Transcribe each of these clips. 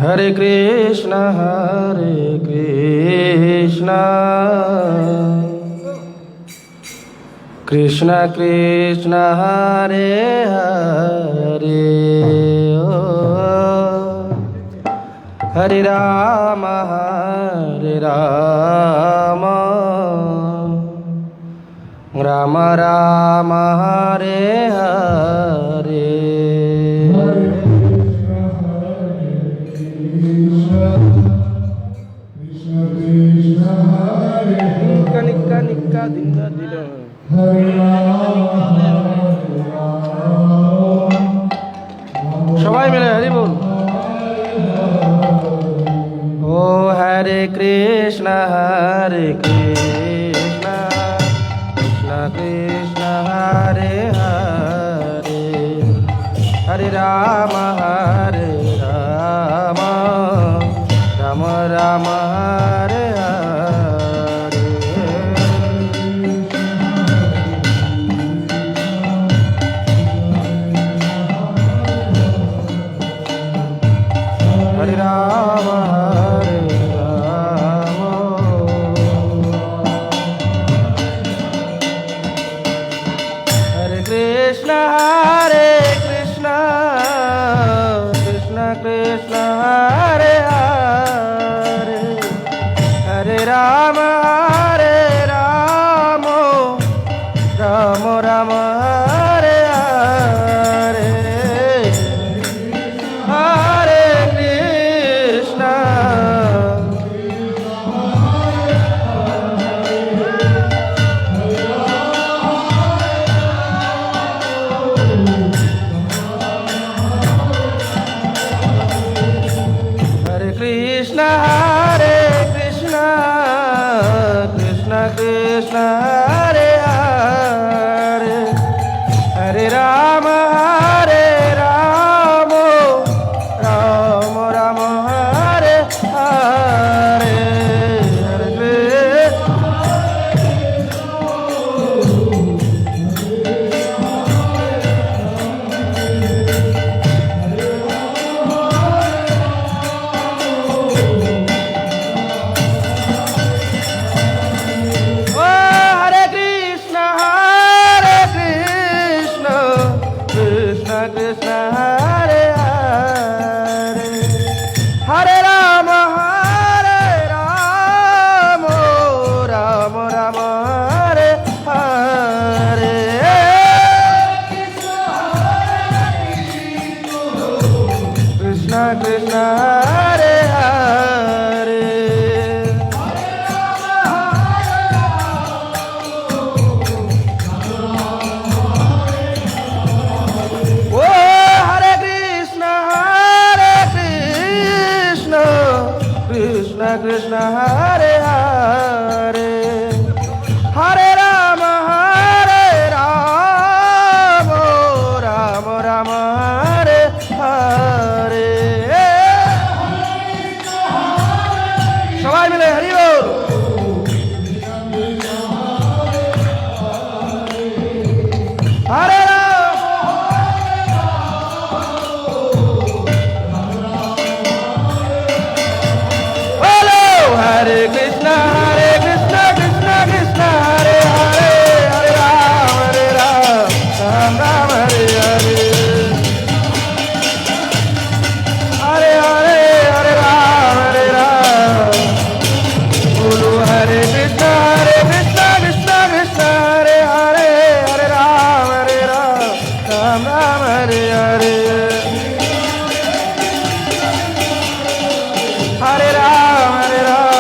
Hare Krishna, Krishna Krishna, Hare Hare, Hare Rama, Rama Rama, Hare Hare. Nikka nikka dinda dida. সবাই মিলে হরি বল। ও হরে কৃষ্ণ কৃষ্ণ কৃষ্ণ হরে হরে, হরে Ram Ram Ram Hare Hare. Hare Rama, Hare Rama, Hare Krishna, Krishna Krishna, Hare Hare, Hare Rama, Rama, Rama, Hare Hare, Hare Krishna, Krishna Krishna, Hare Hare, Hare Rama, Rama, Rama, Hare Hare, Hare Krishna, Hare Hare, Hare Rama, Rama, Rama, Hare Hare, Krishna Krishna, Hare Hare. Krishna Krishna, Hare Hare, Hare Rama, Rama, Rama, Hare Hare. সবাই মিলে হরি বল। হরে Hare Krishna, Krishna Krishna, Hare Hare, Hare Rama, Ram Ram, Hare Hare, Hare Hare, Hare Rama, Guru Hare Krishna, Krishna Krishna, Hare Hare, Hare Rama, Ram Ram, Hare Hare, Hare Rama, Hare Rama.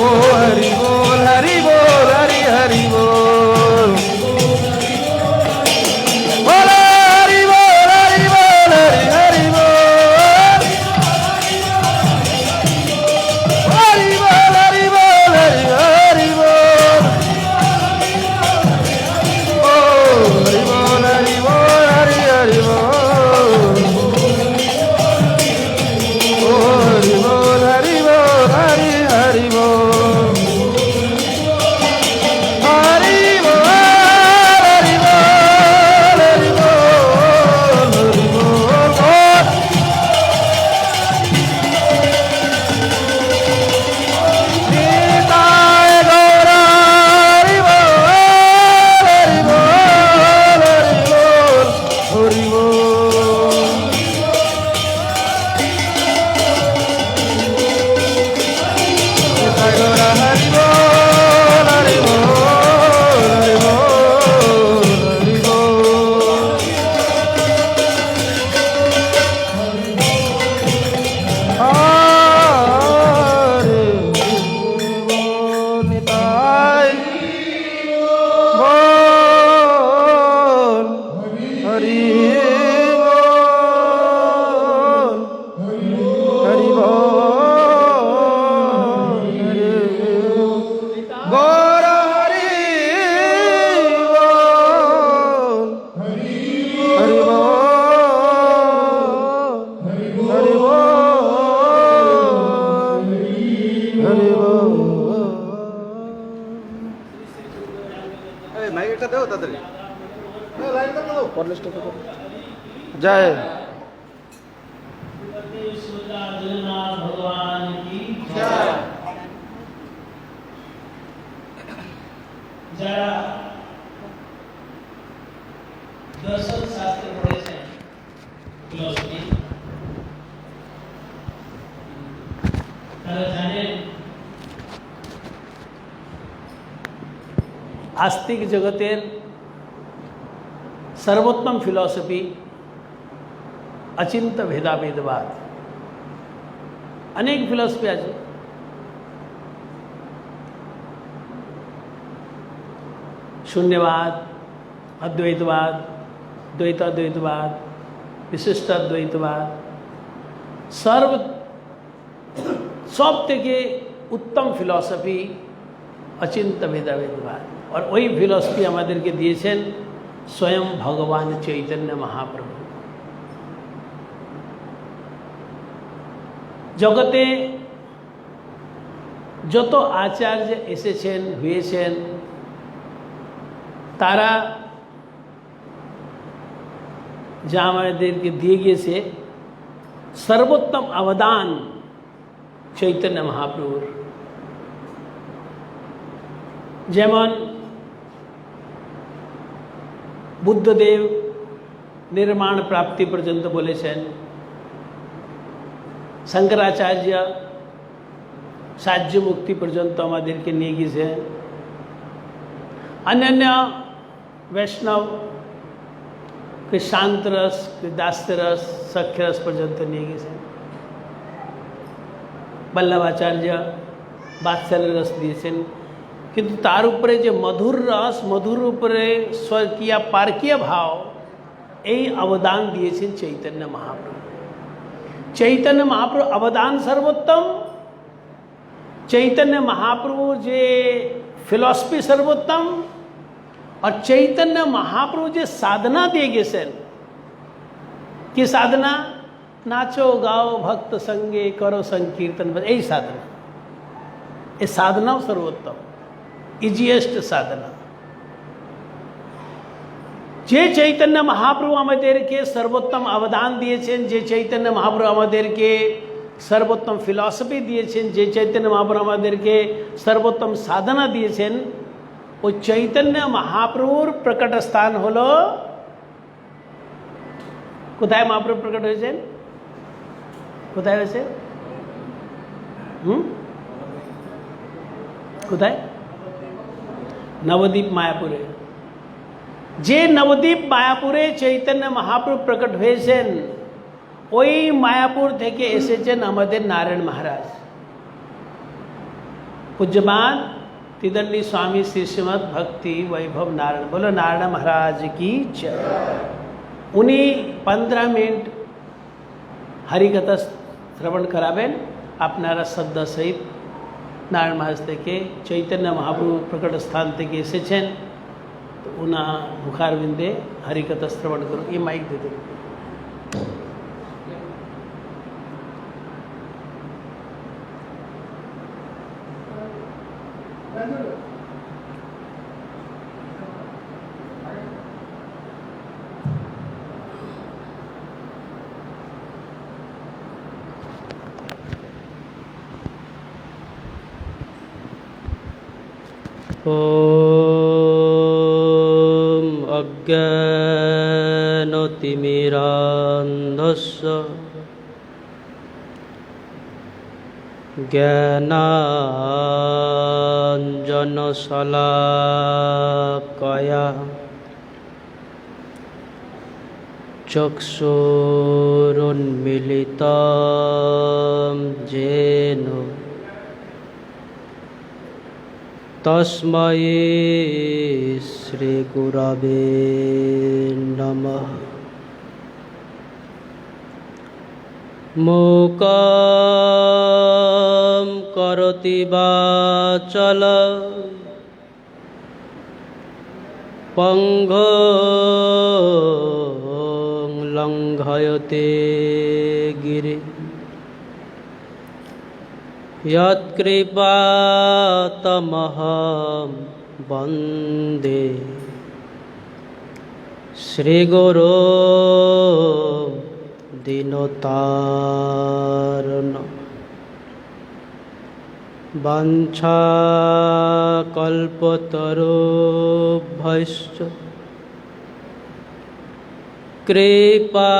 Oh Hari বল। মাইকটা দাও তাড়াতাড়ি। জয় भगवान की যারা দর্শন শাস্ত্র পড়েছেন philosophy তারা জানেন आस्तिक जगतेर सर्वोत्तम फिलॉसफी अचिंत भेदाभेदवाद अनेक फिलॉसफी आज शून्यवाद अद्वैतवाद द्वैताद्वैतवाद विशिष्टाद्वैतवाद सर्व सब থেকে उत्तम फिलॉसफी अचिंत भेदाभेदवाद और वही फिलॉसफी আমাদেরকে দিয়েছেন स्वयं भगवान चैतन्य महाप्रभु জগতে যত আচার্য এসেছেন হয়েছেন তারা যা আমাদেরকে দিয়ে গিয়েছে সর্বোত্তম অবদান চৈতন্য মহাপ্রভুর যেমন বুদ্ধদেব নির্মাণ প্রাপ্তি পর্যন্ত বলেছেন শঙ্করাচার্য সাহায্য মুক্তি পর্যন্ত আমাদেরকে নিয়ে গিয়েছেন अन्य वैष्णव के शांत रस के दास्य रस सख्य रस पर्यंत नहीं गए बल्लभाचार्य बात्सल्य रस दिए किंतु तार उपरे जो मधुर रस मधुर उपरे स्वकीय पारकीय भाव यही अवदान दिए चैतन्य महाप्रभु चैतन्य महाप्रभु अवदान सर्वोत्तम चैतन्य महाप्रभु जे फिलॉसफी सर्वोत्तम और चैतन्य महाप्रभु जे साधना दिए गए कि साधना नाचो गाओ भक्त संगे करो संकीर्तन यही साधना ये साधना सर्वोत्तम इजिएस्ट साधना जे चैतन्य महाप्रभु আমাদেরকে सर्वोत्तम अवदान दिए जे चैतन्य महाप्रभु আমাদেরকে सर्वोत्तम फिलॉसफी दिए जे चैतन्य महाप्रभु আমাদেরকে सर्वोत्तम साधना दिए वो चैतन्य महाप्रभुर प्रकट स्थान हलो कोथाय महाप्रभु प्रकट হয়েছে কোথায় হয়েছে কোথায় नवद्वीप मायापुरे जे नवद्वीप मायापुरे चैतन्य महाप्रभु प्रकट হয়েছেন ওই মায়াপুর থেকে এসেছেন আমাদের নারায়ণ মহারাজ पूज्यमान तिदंडी स्वामी श्री श्रीमद भक्ति वैभव नारायण बोलो नारायण महाराज की जय उन्हीं 15 मिनट हरिकथा श्रवण कराबेन आपनारा श्रद्धा सहित नारायण महाराज থেকে चैतन्य महाप्रभु प्रकट स्थान থেকে এসেছেন तो उना मुखारविंदे हरिकथा श्रवण करो ये माइक दे दो ॐ अज्ञानतिमिरान्धस्य ज्ञानाञ्जनशलाकया चक्षुरुन्मीलितं येन तस्मै श्रीगुरवे नमः मूकं करोति वाचालं पङ्गुं लङ्घयते गिरिं यत्कृपातमहं वन्दे श्रीगुरो दीनतारिणः वाञ्छाकल्पतरुभ्यश्च कृपा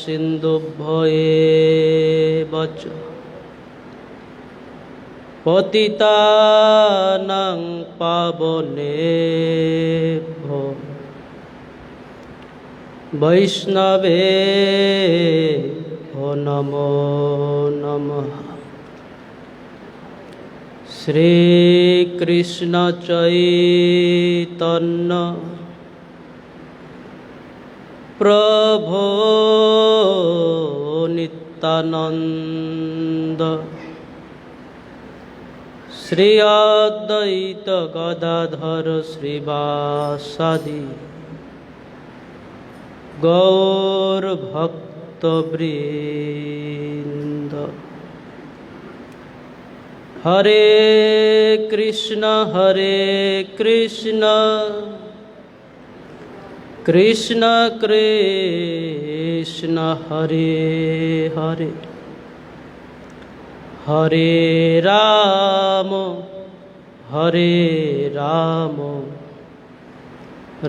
सिन्धुभ्यो च पतितानां पावनेभ्यो वैष्णवेभ्यो नमो नमः। श्रीकृष्ण चैतन्य प्रभो नित्यानंद श्री अद्वैत गदाधर श्रीवासादि गौर भक्तवृंद। हरे कृष्ण कृष्ण कृष्ण हरे हरे हरे राम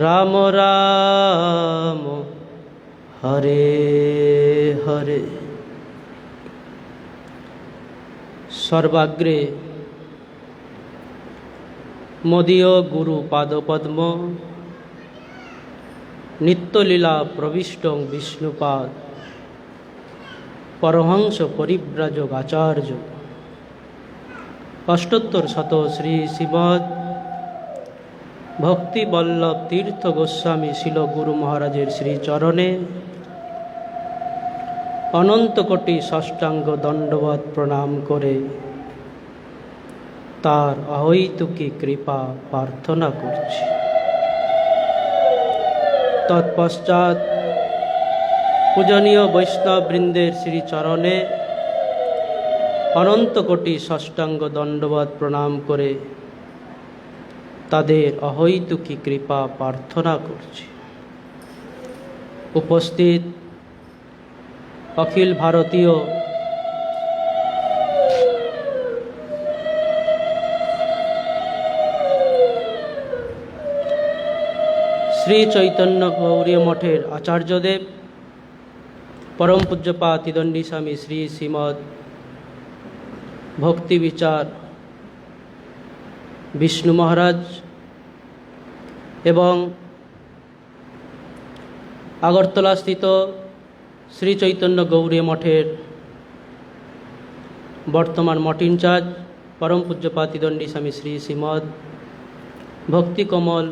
राम राम हरे हरे। सर्वाग्रे मदीय गुरु पादपद्म नित्यलीला प्रविष्ट विष्णुपाद परमहंस परिव्राजक आचार्य अष्टोत्तर शत श्री श्रीमद भक्ति वल्लभ तीर्थ गोस्वामी शिल गुरु महाराजेर श्री चरणे अनंत कोटि षष्टांग दंडवत प्रणाम करे तार अहैतुकी कृपा प्रार्थना करछि। तत्पश्चात पूजनीय वैष्णव वृंदेर श्री चरणे अनंत कोटि षष्टांग दंडवत प्रणाम करे तादेर अहैतुकी कृपा प्रार्थना करछि। उपस्थित अखिल भारतीय श्री चैतन्य गौरी मठेर आचार्यदेव परम पूज्यपाद त्रिदंडी स्वामी श्री श्रीमद भक्ति विचार विष्णु महाराज एवं आगरतला स्थित श्री चैतन्य गौरी मठेर बर्तमान मठ इनचार्ज परम पूज्यपाद त्रिदंडी स्वामी श्री श्रीमद भक्ति कमल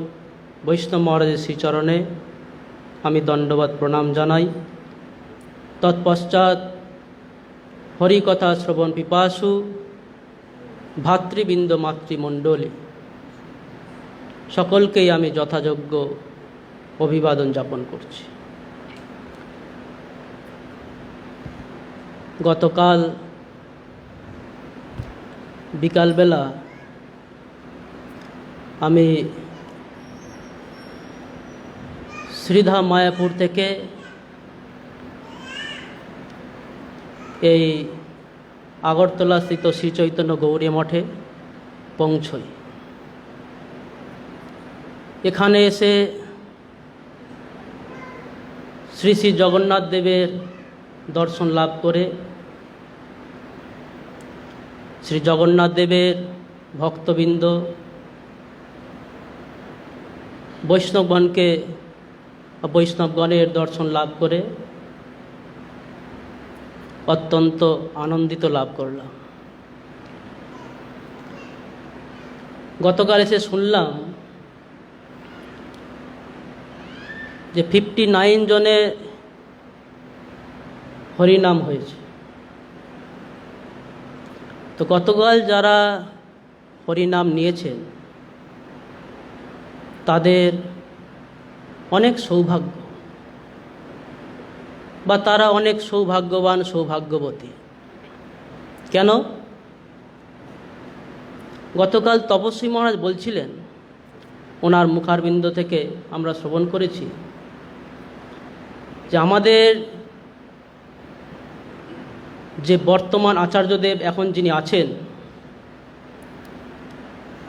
वैष्णव महाराजेर श्री चरणे आमी दंडवत प्रणाम जानाई। तत्पश्चात हरिकथा श्रवण पिपासु भातृबृंद मातृमंडली सकलकेई आमी यथायोग्य अभिवादन जापन करछि। गतकाल बिकाल बेला आमी श्रीधाम मायापुर थेके এই আগরতলা স্থিত শ্রী চৈতন্য গৌরী মঠে পৌঁছই। এখানে এসে শ্রী শ্রী জগন্নাথ দেবের দর্শন লাভ করে শ্রী জগন্নাথ দেবের ভক্তবৃন্দ বৈষ্ণবগণের দর্শন লাভ করে अत्यंत आनंदित लाभ करलाम। गतकाल एसे शुनलाम जे 59 जने हरिनाम हयेछे। तो गतकाल जारा हरिनाम नियेछेन तादेर अनेक सौभाग्य बा तारा अनेक सौभाग्यवान सौभाग्यवती। কেন? গতকাল তপস্বী মহারাজ বলছিলেন, ওনার মুখারবিন্দ থেকে আমরা শ্রবণ করেছি যে আমাদের যে বর্তমান আচার্যদেব এখন যিনি আছেন,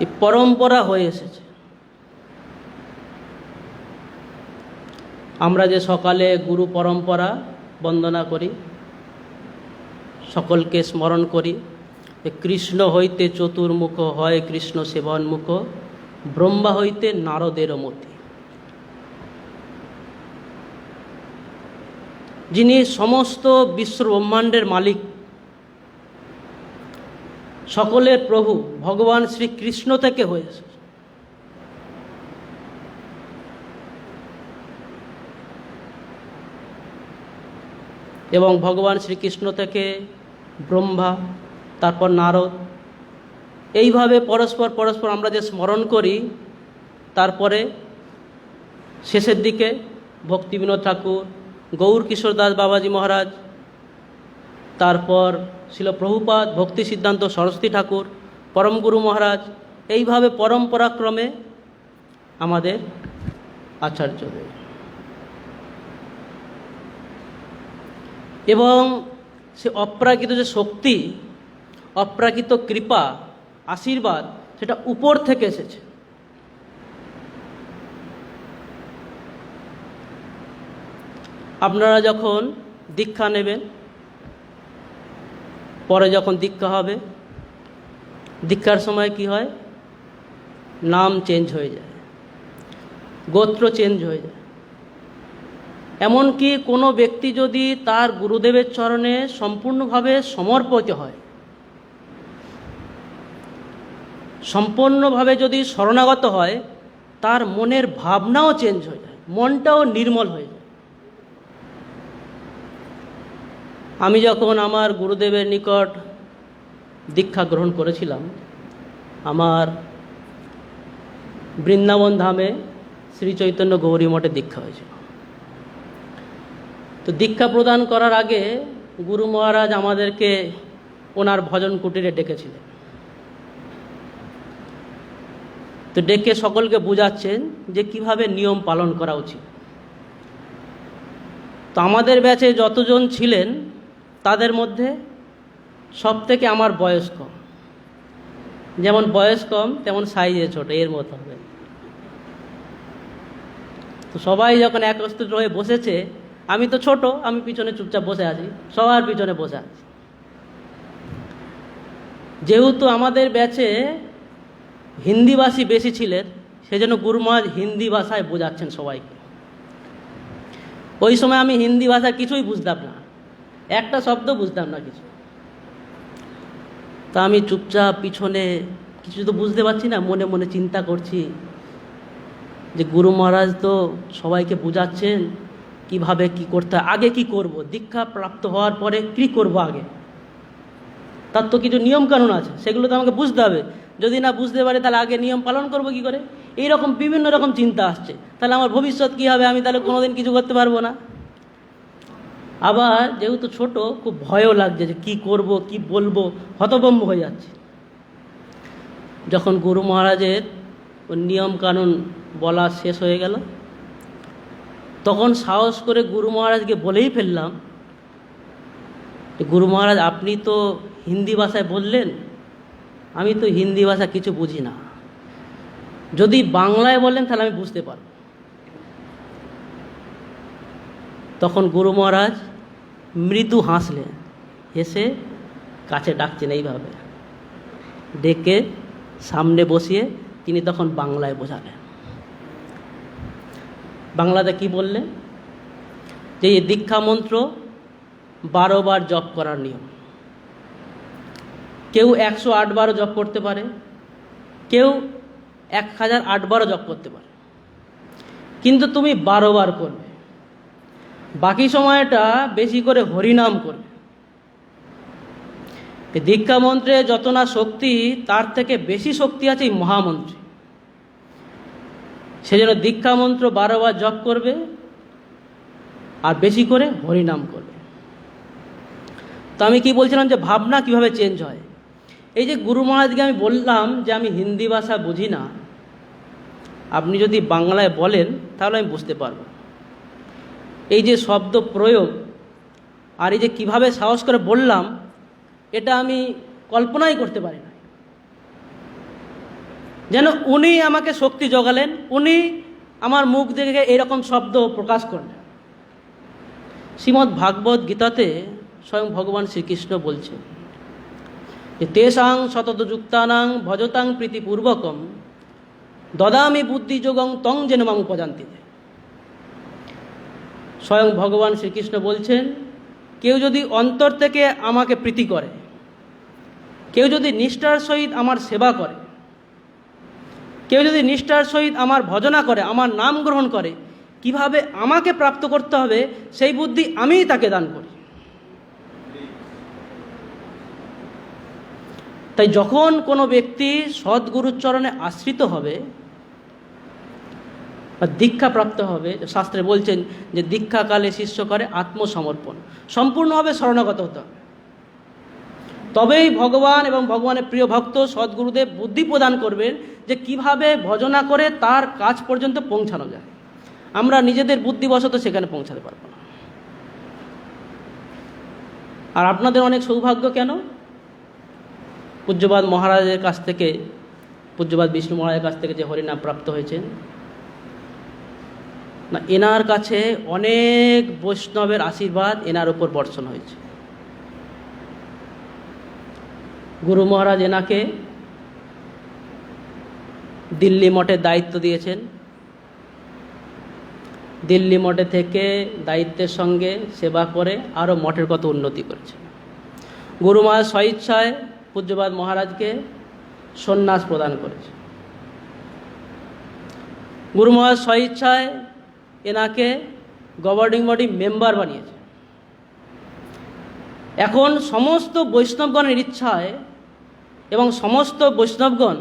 এই পরম্পরা হয়ে এসেছে। আমরা যে সকালে গুরু পরম্পরা বন্দনা করি, সকলকে স্মরণ করি, কৃষ্ণ হইতে চতুর্মুখ হয় কৃষ্ণ সেবনমুখ, ব্রহ্মা হইতে নারদের মতি। যিনি সমস্ত বিশ্ব ব্রহ্মাণ্ডের মালিক, সকলের প্রভু ভগবান শ্রীকৃষ্ণ থেকে হয়েছে। এবং ভগবান শ্রীকৃষ্ণ থেকে ব্রহ্মা, তারপর নারদ, এইভাবে পরস্পর পরস্পর আমরা যে স্মরণ করি। তারপরে শেষের দিকে ভক্তিবিনোদ ঠাকুর, গৌর কিশোর দাস বাবাজি মহারাজ, তারপর শিল প্রভুপাদ, ভক্তি সিদ্ধান্ত সরস্বতী ঠাকুর, পরম গুরু মহারাজ, এইভাবে পরম্পরাক্রমে আমাদের আচার্যদেব। এবং সে অপ্রাকৃত যে শক্তি, অপ্রাকৃত কৃপা, আশীর্বাদ, সেটা উপর থেকে এসেছে। আপনারা যখন দীক্ষা নেবেন, পরে যখন দীক্ষা হবে, দীক্ষার সময় কি হয়? নাম চেঞ্জ হয়ে যায়, গোত্র চেঞ্জ হয়ে যায়। এমনকি কোনো ব্যক্তি যদি তার গুরুদেবের চরণে সম্পূর্ণভাবে সমর্পিত হয়, সম্পূর্ণভাবে যদি শরণাগত হয়, তার মনের ভাবনাও চেঞ্জ হয়ে যায়, মনটাও নির্মল হয়ে যায়। আমি যখন আমার গুরুদেবের নিকট দীক্ষা গ্রহণ করেছিলাম, আমার বৃন্দাবন ধামে শ্রী চৈতন্য গৌরী মঠে দীক্ষা হয়েছিল। তো দীক্ষা প্রদান করার আগে গুরু মহারাজ আমাদেরকে ওনার ভজন কুটিরে ডেকেছিলেন। তো ডেকে সকলকে বুঝাচ্ছেন যে কিভাবে নিয়ম পালন করা উচিত। তো আমাদের ব্যাচে যতজন ছিলেন, তাদের মধ্যে সব থেকে আমার বয়স কম। যেমন বয়স কম, তেমন সাইজে ছোট, এর মতো হবে। তো সবাই যখন একত্রিত হয়ে বসেছে, আমি তো ছোট, আমি পিছনে চুপচাপ বসে আছি, সবার পিছনে বসে আছি। যেহেতু আমাদের ব্যাচে হিন্দিভাষী বেশি ছিলেন, সেজন্য গুরু মহারাজ হিন্দি ভাষায় বোঝাচ্ছেন সবাইকে। ওই সময় আমি হিন্দি ভাষা কিছুই বুঝতাম না, একটা শব্দ বুঝতাম না কিছু। তা আমি চুপচাপ পিছনে, কিছু তো বুঝতে পারছি না, মনে মনে চিন্তা করছি যে গুরু মহারাজ তো সবাইকে বোঝাচ্ছেন কিভাবে কি করতে হয়, আগে কি করব, দীক্ষা প্রাপ্ত হওয়ার পরে কি করব আগে, তার তো কিছু নিয়ম কানুন আছে, সেগুলো তো আমাকে বুঝতে হবে। যদি না বুঝতে পারি, তাহলে আগে নিয়ম পালন করব কি করে? এইরকম বিভিন্ন রকম চিন্তা আসছে। তাহলে আমার ভবিষ্যৎ কি হবে? আমি তাহলে কোনোদিন কিছু করতে পারবো না। আবার যেহেতু ছোট, খুব ভয়ও লাগছে যে কি করব, কি বলবো, হতভম্ব হয়ে যাচ্ছে। যখন গুরু মহারাজের নিয়ম কানুন বলা শেষ হয়ে গেল, তখন সাহস করে গুরু মহারাজকে বলেই ফেললাম, গুরু মহারাজ আপনি তো হিন্দি ভাষায় বললেন, আমি তো হিন্দি ভাষা কিছু বুঝি না, যদি বাংলায় বলেন তাহলে আমি বুঝতে পারব। তখন গুরু মহারাজ মৃদু হাসলেন, হেসে কাছে ডাকছেন এইভাবে, ডেকে সামনে বসিয়ে তিনি তখন বাংলায় বোঝালেন। বাংলাতে কি বললেন? যে এই দীক্ষা মন্ত্র 12 বার জপ করার নিয়ম। কেউ 108 বারও জপ করতে পারে, কেউ 1008 বারও জপ করতে পারে, কিন্তু তুমি 12 বার করবে। বাকি সময়টা বেশি করে হরিনাম করবে। এই দীক্ষা মন্ত্রে যত না শক্তি, তার থেকে বেশি শক্তি আছে এই মহামন্ত্রে। সেজন্য দীক্ষা মন্ত্র 12 বার জপ করবে আর বেশি করে হরিনাম করবে। তো আমি কি বলছিলাম যে ভাবনা কিভাবে চেঞ্জ হয়। এই যে গুরু মহারাজকে আমি বললাম যে আমি হিন্দি ভাষা বুঝি না, আপনি যদি বাংলায় বলেন তাহলে আমি বুঝতে পারবো। এই যে শব্দ প্রয়োগ আর এই যে কিভাবে সাহস করে বললাম, এটা আমি কল্পনাই করতে পারি না। যেন উনি আমাকে শক্তি জোগালেন, উনি আমার মুখ দেখে এরকম শব্দ প্রকাশ করলেন। শ্রীমদ্ ভাগবত গীতাতে স্বয়ং ভগবান শ্রীকৃষ্ণ বলছেন যে তেষাং সতত যুক্তানাং ভজতাং প্রীতিপূর্বকম দদামি বুদ্ধিযোগং তং যেন মাং উপজান্তি। স্বয়ং ভগবান শ্রীকৃষ্ণ বলছেন, কেউ যদি অন্তর থেকে আমাকে প্রীতি করে, কেউ যদি নিষ্ঠার সহিত আমার সেবা করে, কেউ যদি নিষ্ঠার সহিত আমার ভজনা করে, আমার নাম গ্রহণ করে, কিভাবে আমাকে প্রাপ্ত করতে হবে সেই বুদ্ধি আমিই তাকে দান করি। তাই যখন কোনো ব্যক্তি সদ্গুরুর চরণে আশ্রিত হবে বা দীক্ষা প্রাপ্ত হবে, শাস্ত্রে বলছেন যে দীক্ষাকালে শিষ্য করে আত্মসমর্পণ, সম্পূর্ণভাবে শরণাগত হতে হবে, তবেই ভগবান এবং ভগবানের প্রিয় ভক্ত সদ্গুরুদেব বুদ্ধি প্রদান করবেন যে কিভাবে ভজনা করে তার কাজ পর্যন্ত পৌঁছানো যায়। আমরা নিজেদের বুদ্ধিবশত সেখানে পৌঁছাতে পারবো না। আর আপনাদের অনেক সৌভাগ্য, কেন পূজ্যপাদ মহারাজের কাছ থেকে, পূজ্যপাদ বিষ্ণু মহারাজের কাছ থেকে যে হরিনাম প্রাপ্ত হয়েছেন না, এনার কাছে অনেক বৈষ্ণবের আশীর্বাদ এনার উপর বর্ষণ হয়েছে। গুরু মহারাজ এনাকে দিল্লি মঠের দায়িত্ব দিয়েছেন। দিল্লি মঠে থেকে দায়িত্বের সঙ্গে সেবা করে আরও মঠের কত উন্নতি করেছে। গুরু মহারাজ স্বইচ্ছায় পূজ্যপাদ মহারাজকে সন্ন্যাস প্রদান করেছে। গুরু মহারাজ স্বইচ্ছায় এনাকে গভর্নিং বডি মেম্বার বানিয়েছে। এখন সমস্ত বৈষ্ণবগণের ইচ্ছায় এবং সমস্ত বৈষ্ণবগণ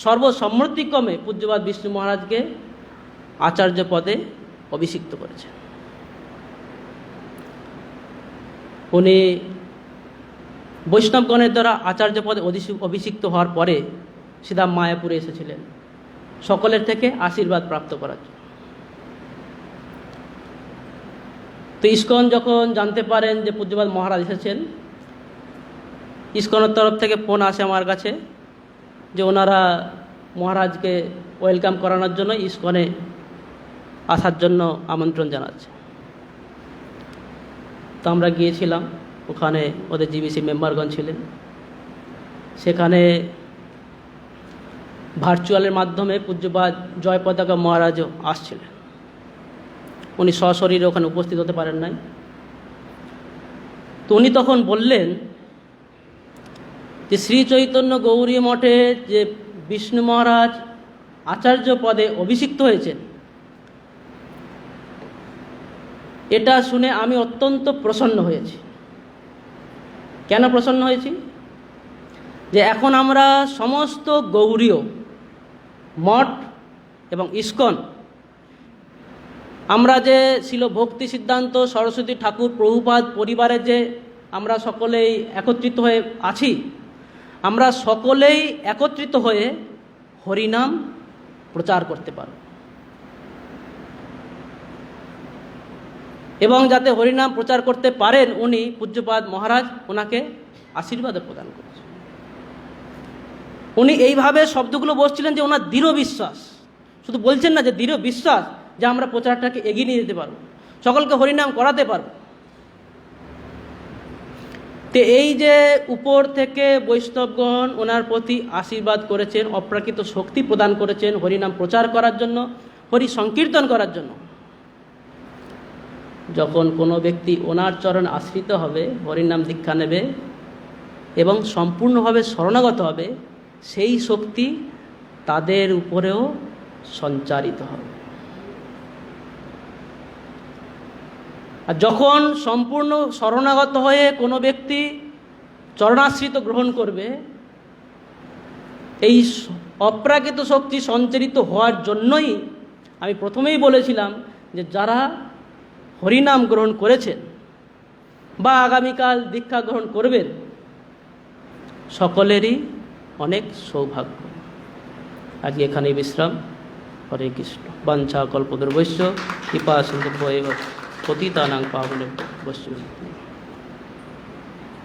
সর্বসম্মতিক্রমে পূজ্যপাদ বিষ্ণু মহারাজকে আচার্য পদে অভিষিক্ত করেছে। উনি বৈষ্ণবগণের দ্বারা আচার্য পদে অভিষিক্ত হওয়ার পরে সিধা মায়াপুরে এসেছিলেন সকলের থেকে আশীর্বাদ প্রাপ্ত করার জন্য। তো ইস্কন যখন জানতে পারেন যে পূজ্যপাদ মহারাজ এসেছেন, ইস্কনের তরফ থেকে ফোন আসে আমার কাছে যে ওনারা মহারাজকে ওয়েলকাম করানোর জন্য ইস্কনে আসার জন্য আমন্ত্রণ জানাচ্ছে। তো আমরা গিয়েছিলাম, ওখানে ওদের জিবিসি মেম্বারগণ ছিলেন। সেখানে ভার্চুয়ালের মাধ্যমে পূজ্যপাদ জয় পতাকা মহারাজও আসছিলেন। উনি সশরীরে ওখানে উপস্থিত হতে পারেন নাই। তো উনি তখন বললেন যে শ্রী চৈতন্য গৌরী মঠে যে বিষ্ণু মহারাজ আচার্য পদে অভিষিক্ত হয়েছেন, এটা শুনে আমি অত্যন্ত প্রসন্ন হয়েছি। কেন প্রসন্ন হয়েছি? যে এখন আমরা সমস্ত গৌড়ীয় মঠ এবং ইস্কন, আমরা যে ছিল ভক্তি সিদ্ধান্ত সরস্বতী ঠাকুর প্রভুপাদ পরিবারের যে আমরা সকলেই একত্রিত হয়ে আছি, আমরা সকলেই একত্রিত হয়ে হরিনাম প্রচার করতে পারব এবং যাতে হরিনাম প্রচার করতে পারেন উনি পূজ্যপাদ মহারাজ ওনাকে আশীর্বাদ প্রদান করেছেন। উনি এইভাবে শব্দগুলো বলছিলেন যে ওনার দৃঢ় বিশ্বাস, শুধু বলছেন না যে দৃঢ় বিশ্বাস যে আমরা প্রচারটাকে এগিয়ে নিয়ে যেতে পারবো, সকলকে হরিনাম করাতে পারবো। তো এই যে উপর থেকে বৈষ্ণবগণ ওনার প্রতি আশীর্বাদ করেছেন, অপ্রাকৃত শক্তি প্রদান করেছেন হরিনাম প্রচার করার জন্য, হরি সংকীর্তন করার জন্য, যখন কোনো ব্যক্তি ওনার চরণ আশ্রিত হবে, হরিনাম দীক্ষা নেবে এবং সম্পূর্ণভাবে শরণাগত হবে, সেই শক্তি তাদের উপরেও সঞ্চারিত হবে। আর যখন সম্পূর্ণ শরণাগত হয়ে কোনো ব্যক্তি চরণাশ্রিত গ্রহণ করবে, এই অপ্রাকৃত শক্তি সঞ্চারিত হওয়ার জন্যই আমি প্রথমেই বলেছিলাম যে যারা হরিনাম গ্রহণ করেছেন বা আগামীকাল দীক্ষা গ্রহণ করবেন, সকলেরই অনেক সৌভাগ্য। আজকে এখানে বিশ্রাম। হরে কৃষ্ণ। বাঞ্ছা কল্পতরুভ্যশ্চ কৃপা সিন্ধুভ্যেব পতিতানাং পাবনেভ্যো বৈষ্ণবেভ্যো।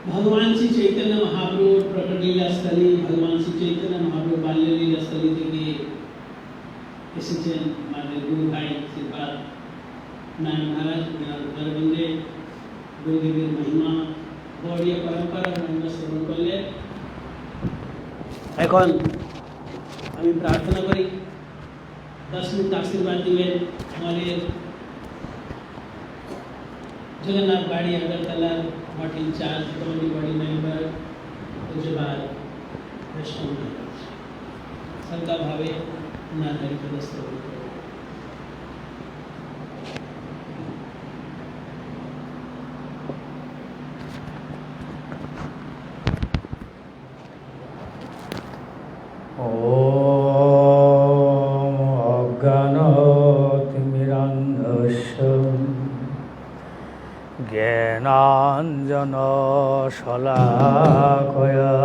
भगवान श्री चैतन्य महाप्रभु प्रकट लीला स्थली, भगवान श्री चैतन्य महाप्रभु बाल्य लीला स्थली থেকে এসেছেন আমাদের গুরু ভাই শ্রীপাদ নারায়ণ মহারাজ। অরবিন্দে গুরুদেবের মহিমা গৌড়ীয় পরম্পরা আমরা শ্রবণ করলে। এখন আমি প্রার্থনা করি 10 মিনিট আশীর্বাদ দিবেন আমাদের जगन्नाथ बाड़ी अगरतला मठ इंचार्ज कमेटी बॉडी मेंबर पूज्यपाद वैष्णव संका भावे नागरिक पदस्थ জ্ঞানাঞ্জন শলাকয়া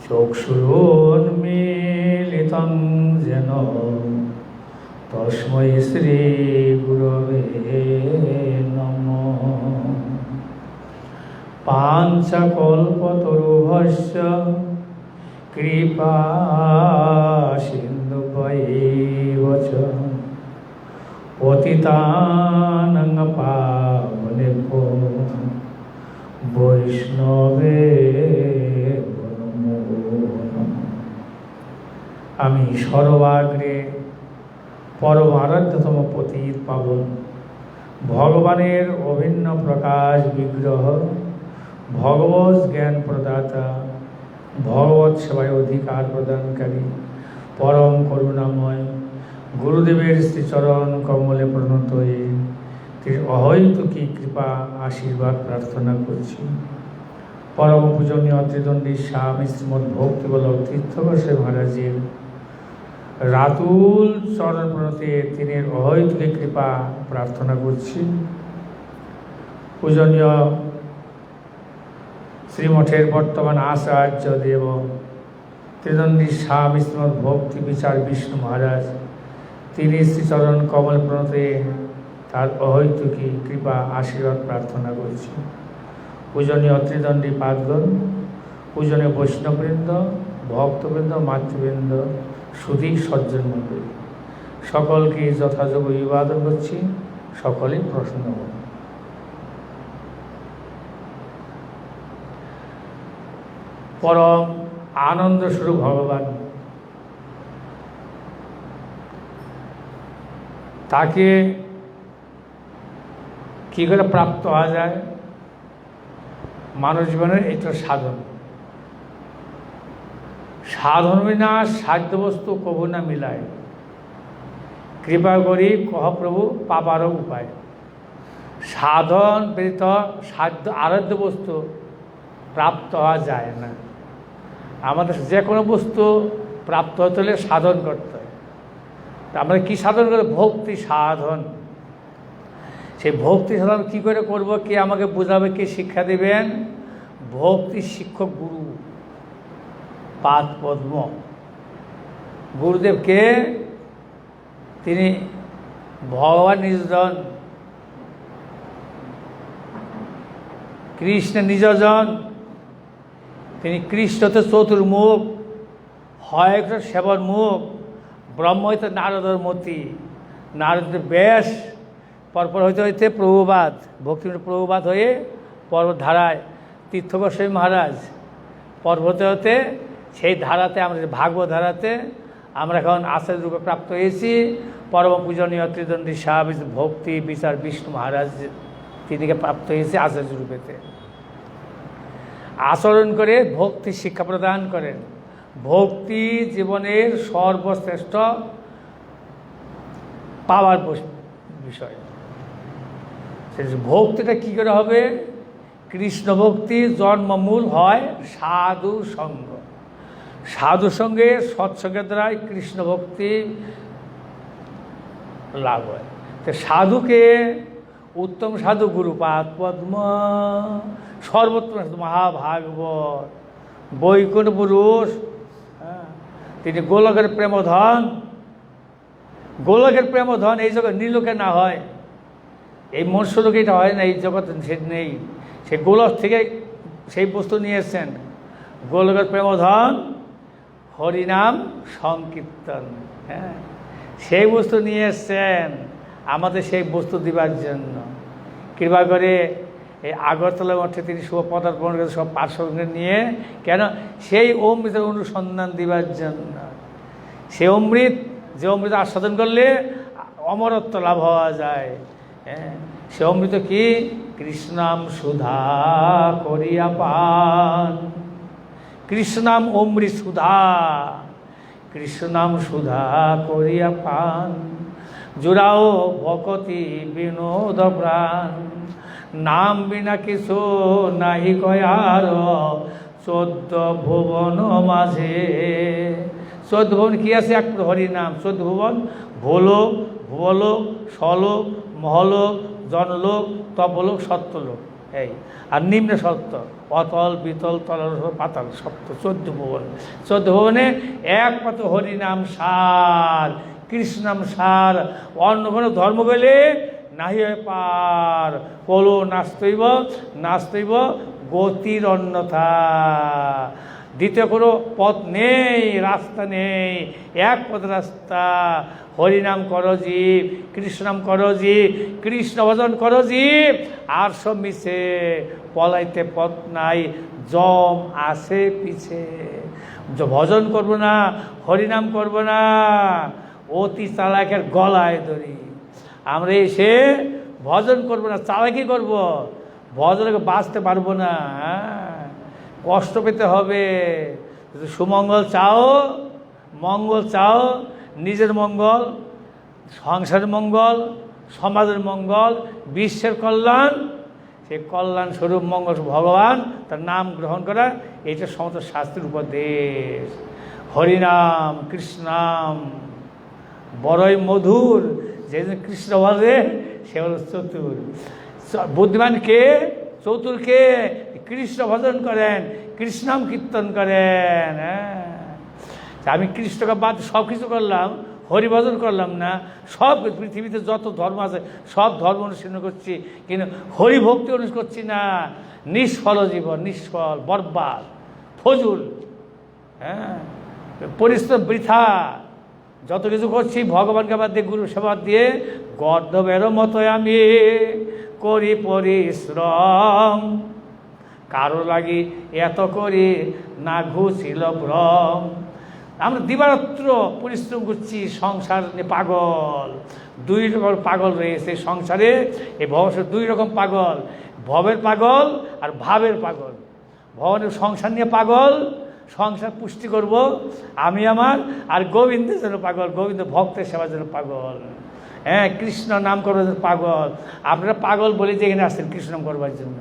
চক্ষুরুন্মীলিতং যেন তস্मै শ্রী গুরবে নমঃ। পাঞ্চকল্পতরুভ্যশ্চ কৃপা সিন্ধুভ্যেব চ পতিতানাং পাবনেভ্যো বৈষ্ণবেভ্যো নমো নমঃ। আমি সর্বাগ্রে পরম আরাধ্যতম পতিত পাবন ভগবানের অভিন্ন প্রকাশ বিগ্রহ, ভগবৎ জ্ঞান প্রদাতা, ভগবৎ সেবায় অধিকার প্রদানকারী, পরম করুণাময় গুরুদেবের শ্রীচরণ কমলে প্রণত হয়ে তিনি অহৈতুকী কৃপা আশীর্বাদ প্রার্থনা করছি। পরম পূজনীয় ত্রিদণ্ডী স্বামী শ্রীমৎ ভক্তিবল্লভ তীর্থগোস্বামী মহারাজের রাতুল চরণ প্রণতে তিনি অহৈতুকী কৃপা প্রার্থনা করছি। পূজনীয় শ্রীমঠের বর্তমান আচার্য দেব ত্রিদণ্ডী স্বামী শ্রীমৎ ভক্তি বিচার বিষ্ণু মহারাজ, তিনি শ্রীচরণ কমল প্রণতে তার অহৈতুকী কৃপা আশীর্বাদ প্রার্থনা করছি। পূজনীয় ত্রিদণ্ডী পাদগণ, পূজনীয় বৈষ্ণববৃন্দ, ভক্তবৃন্দ, মাতৃবৃন্দ, সুধী সজ্জন মণ্ডলী, সকলকে যথাযোগ্য অভিবাদন করছি। সকলেই প্রসন্ন হন। পরম আনন্দ স্বরূপ ভগবান, তাকে কী করে প্রাপ্ত হওয়া যায়? মানব জীবনের এটা সাধন। সাধন বিনা সাধ্য বস্তু কভু না মিলায়, কৃপা করি কহ প্রভু পাবারও উপায়। সাধন ব্যতীত সাধ্য আরাধ্য বস্তু প্রাপ্ত হওয়া যায় না। আমাদের যে কোনো বস্তু প্রাপ্ত হতে হলে সাধন করতে হয়। আমরা কী সাধন করে? ভক্তি সাধন। সেই ভক্তি সাধন কী করে করব? কে আমাকে বোঝাবে, কে শিক্ষা দেবেন? ভক্তি শিক্ষক গুরু পাদ পদ্ম গুরুদেবকে, তিনি ভগবান নিজজন, কৃষ্ণ নিজজন। তিনি কৃষ্ণ তো চতুর্মুখ, হয় একটা সেবন মুখ, ব্রহ্ম হইতে নারদর মতি, নারদের ব্যাস, পরপর হইতে হইতে প্রভুবাদ, ভক্তি প্রভুবাদ হয়ে পর্বতধারায় তীর্থগোস্বামী মহারাজ, পর্বতে হতে সেই ধারাতে আমরা ভাগবত ধারাতে আমরা এখন আচার্য রূপে প্রাপ্ত হয়েছি। পরম পূজনীয় ত্রিদণ্ডী স্বামী ভক্তি বিচার বিষ্ণু মহারাজ, তিনিকে প্রাপ্ত হয়েছে আচার্য রূপেতে। আচরণ করে ভক্তি শিক্ষা প্রদান করেন। ভক্তি জীবনের সর্বশ্রেষ্ঠ পাওয়ার বিষয়। ভক্তিটা কী করে হবে? কৃষ্ণ ভক্তি জন্মমূল হয় সাধু সঙ্গ। সাধু সঙ্গে সৎসঙ্গের দ্বারাই কৃষ্ণ ভক্তি লাভ হয়। তো সাধুকে উত্তম সাধু গুরুপাদ পদ্ম, সর্বোত্তম সাধু মহাভাগবত, বৈকুণ্ঠ পুরুষ, তিনি গোলকের প্রেমধন। গোলকের প্রেমধন এই জগৎ নীলোকে না হয়, এই মনুষ্যলোকে এটা হয় না, এই জগৎ সে নেই। সে গোলক থেকে সেই বস্তু নিয়ে এসছেন। গোলকের প্রেমধন হরিনাম সংকীর্তন, হ্যাঁ, সেই বস্তু নিয়ে এসছেন আমাদের সেই বস্তু দিবার জন্য। কৃপা করে এই আগরতলা মঠে তিনি শুভ পদার্পণ করে সব পার্শ্বকে নিয়ে, কেন সেই অমৃতের অনুসন্ধান দিবার জন্য। সে অমৃত, যে অমৃত আস্বাদন করলে অমরত্ব লাভ হওয়া যায়, হ্যাঁ, সে অমৃত কি? কৃষ্ণাম সুধা করিয়া পান। কৃষ্ণাম অমৃত সুধা, কৃষ্ণাম সুধা করিয়া পান। জুড়াও ভকতি বিনোদ প্রাণ, নাম বিনা কিছু নাহি কয়ার 14 ভুবন মাঝে। 14 ভুবন কি আছে? এক হরিনাম। 14 ভুবন ভোলোক, ভুবলোক, স্বলোক, মহলোক, জনলোক, তপলোক, সত্যলোক, এই। আর নিম্ন সত্য, অতল, বিতল, তলাল, পাতাল, সপ্ত, 14 ভুবন। 14 ভুবনে একমাত্র হরিনাম সার, কৃষ্ণাম সার। অন্য কোনো ধর্ম গেলে নাহি হয় পার। কলো নাস্তৈব, নাস্তৈব গতির অন্যথা। দ্বিতীয় কোনো পথ নেই, রাস্তা নেই, এক পথ রাস্তা। হরিনাম করো জীব, কৃষ্ণনাম করো জীব, কৃষ্ণ ভজন করো জীব, আর সব মিছে পলাইতে পথ নাই, জম আসে পিছে। ভজন করবো না, হরিনাম করবো না, অতি চালাকের গলায় ধরি। আমরা এসে ভজন করবো না, চালাকি করবো, ভজনে বাঁচতে পারবো না, কষ্ট পেতে হবে। সুমঙ্গল চাও, মঙ্গল চাও, নিজের মঙ্গল, সংসারের মঙ্গল, সমাজের মঙ্গল, বিশ্বের কল্যাণ, সেই কল্যাণ স্বরূপ মঙ্গল ভগবান, তার নাম গ্রহণ করা, এইটা সমস্ত শাস্ত্রের উপদেশ। হরিনাম কৃষ্ণাম বড়ই মধুর, যে কৃষ্ণ বলে সে হল চতুর। বুদ্ধিমান কে? চতুর কে? কৃষ্ণ ভজন করেন, কৃষ্ণাম কীর্তন করেন। হ্যাঁ, আমি কৃষ্ণকে বাদ সব কিছু করলাম, হরিভজন করলাম না। সব পৃথিবীতে যত ধর্ম আছে সব ধর্ম অনুসরণ করছি, কিন্তু হরিভক্তি অনুসরণ করছি না। নিষ্ফল জীবন, নিষ্ফল, বরবাদ, ফজুল, হ্যাঁ, পরিশ্রম বৃথা। যত কিছু করছি ভগবানকে বাদ দিয়ে, গুরু সেবা দিয়ে, গর্দবের মতো আমি করি পরিশ্রম। কারো লাগি এত করি না ঘুছিল ভ্রম। আমরা দিবারাত্র পরিশ্রম করছি, সংসার নিয়ে পাগল। 2 রকম পাগল রয়েছে সংসারে, এই ভবসের 2 রকম পাগল, ভবের পাগল আর ভাবের পাগল। ভবনের সংসার নিয়ে পাগল, সংসার পুষ্টি করব আমি আমার, আর গোবিন্দের জন্য পাগল, গোবিন্দ ভক্তের সেবার জন্য পাগল। হ্যাঁ, কৃষ্ণ নাম করবার জন্য পাগল। আপনারা পাগল বলে যে এখানে আসছেন কৃষ্ণ নাম করবার জন্য,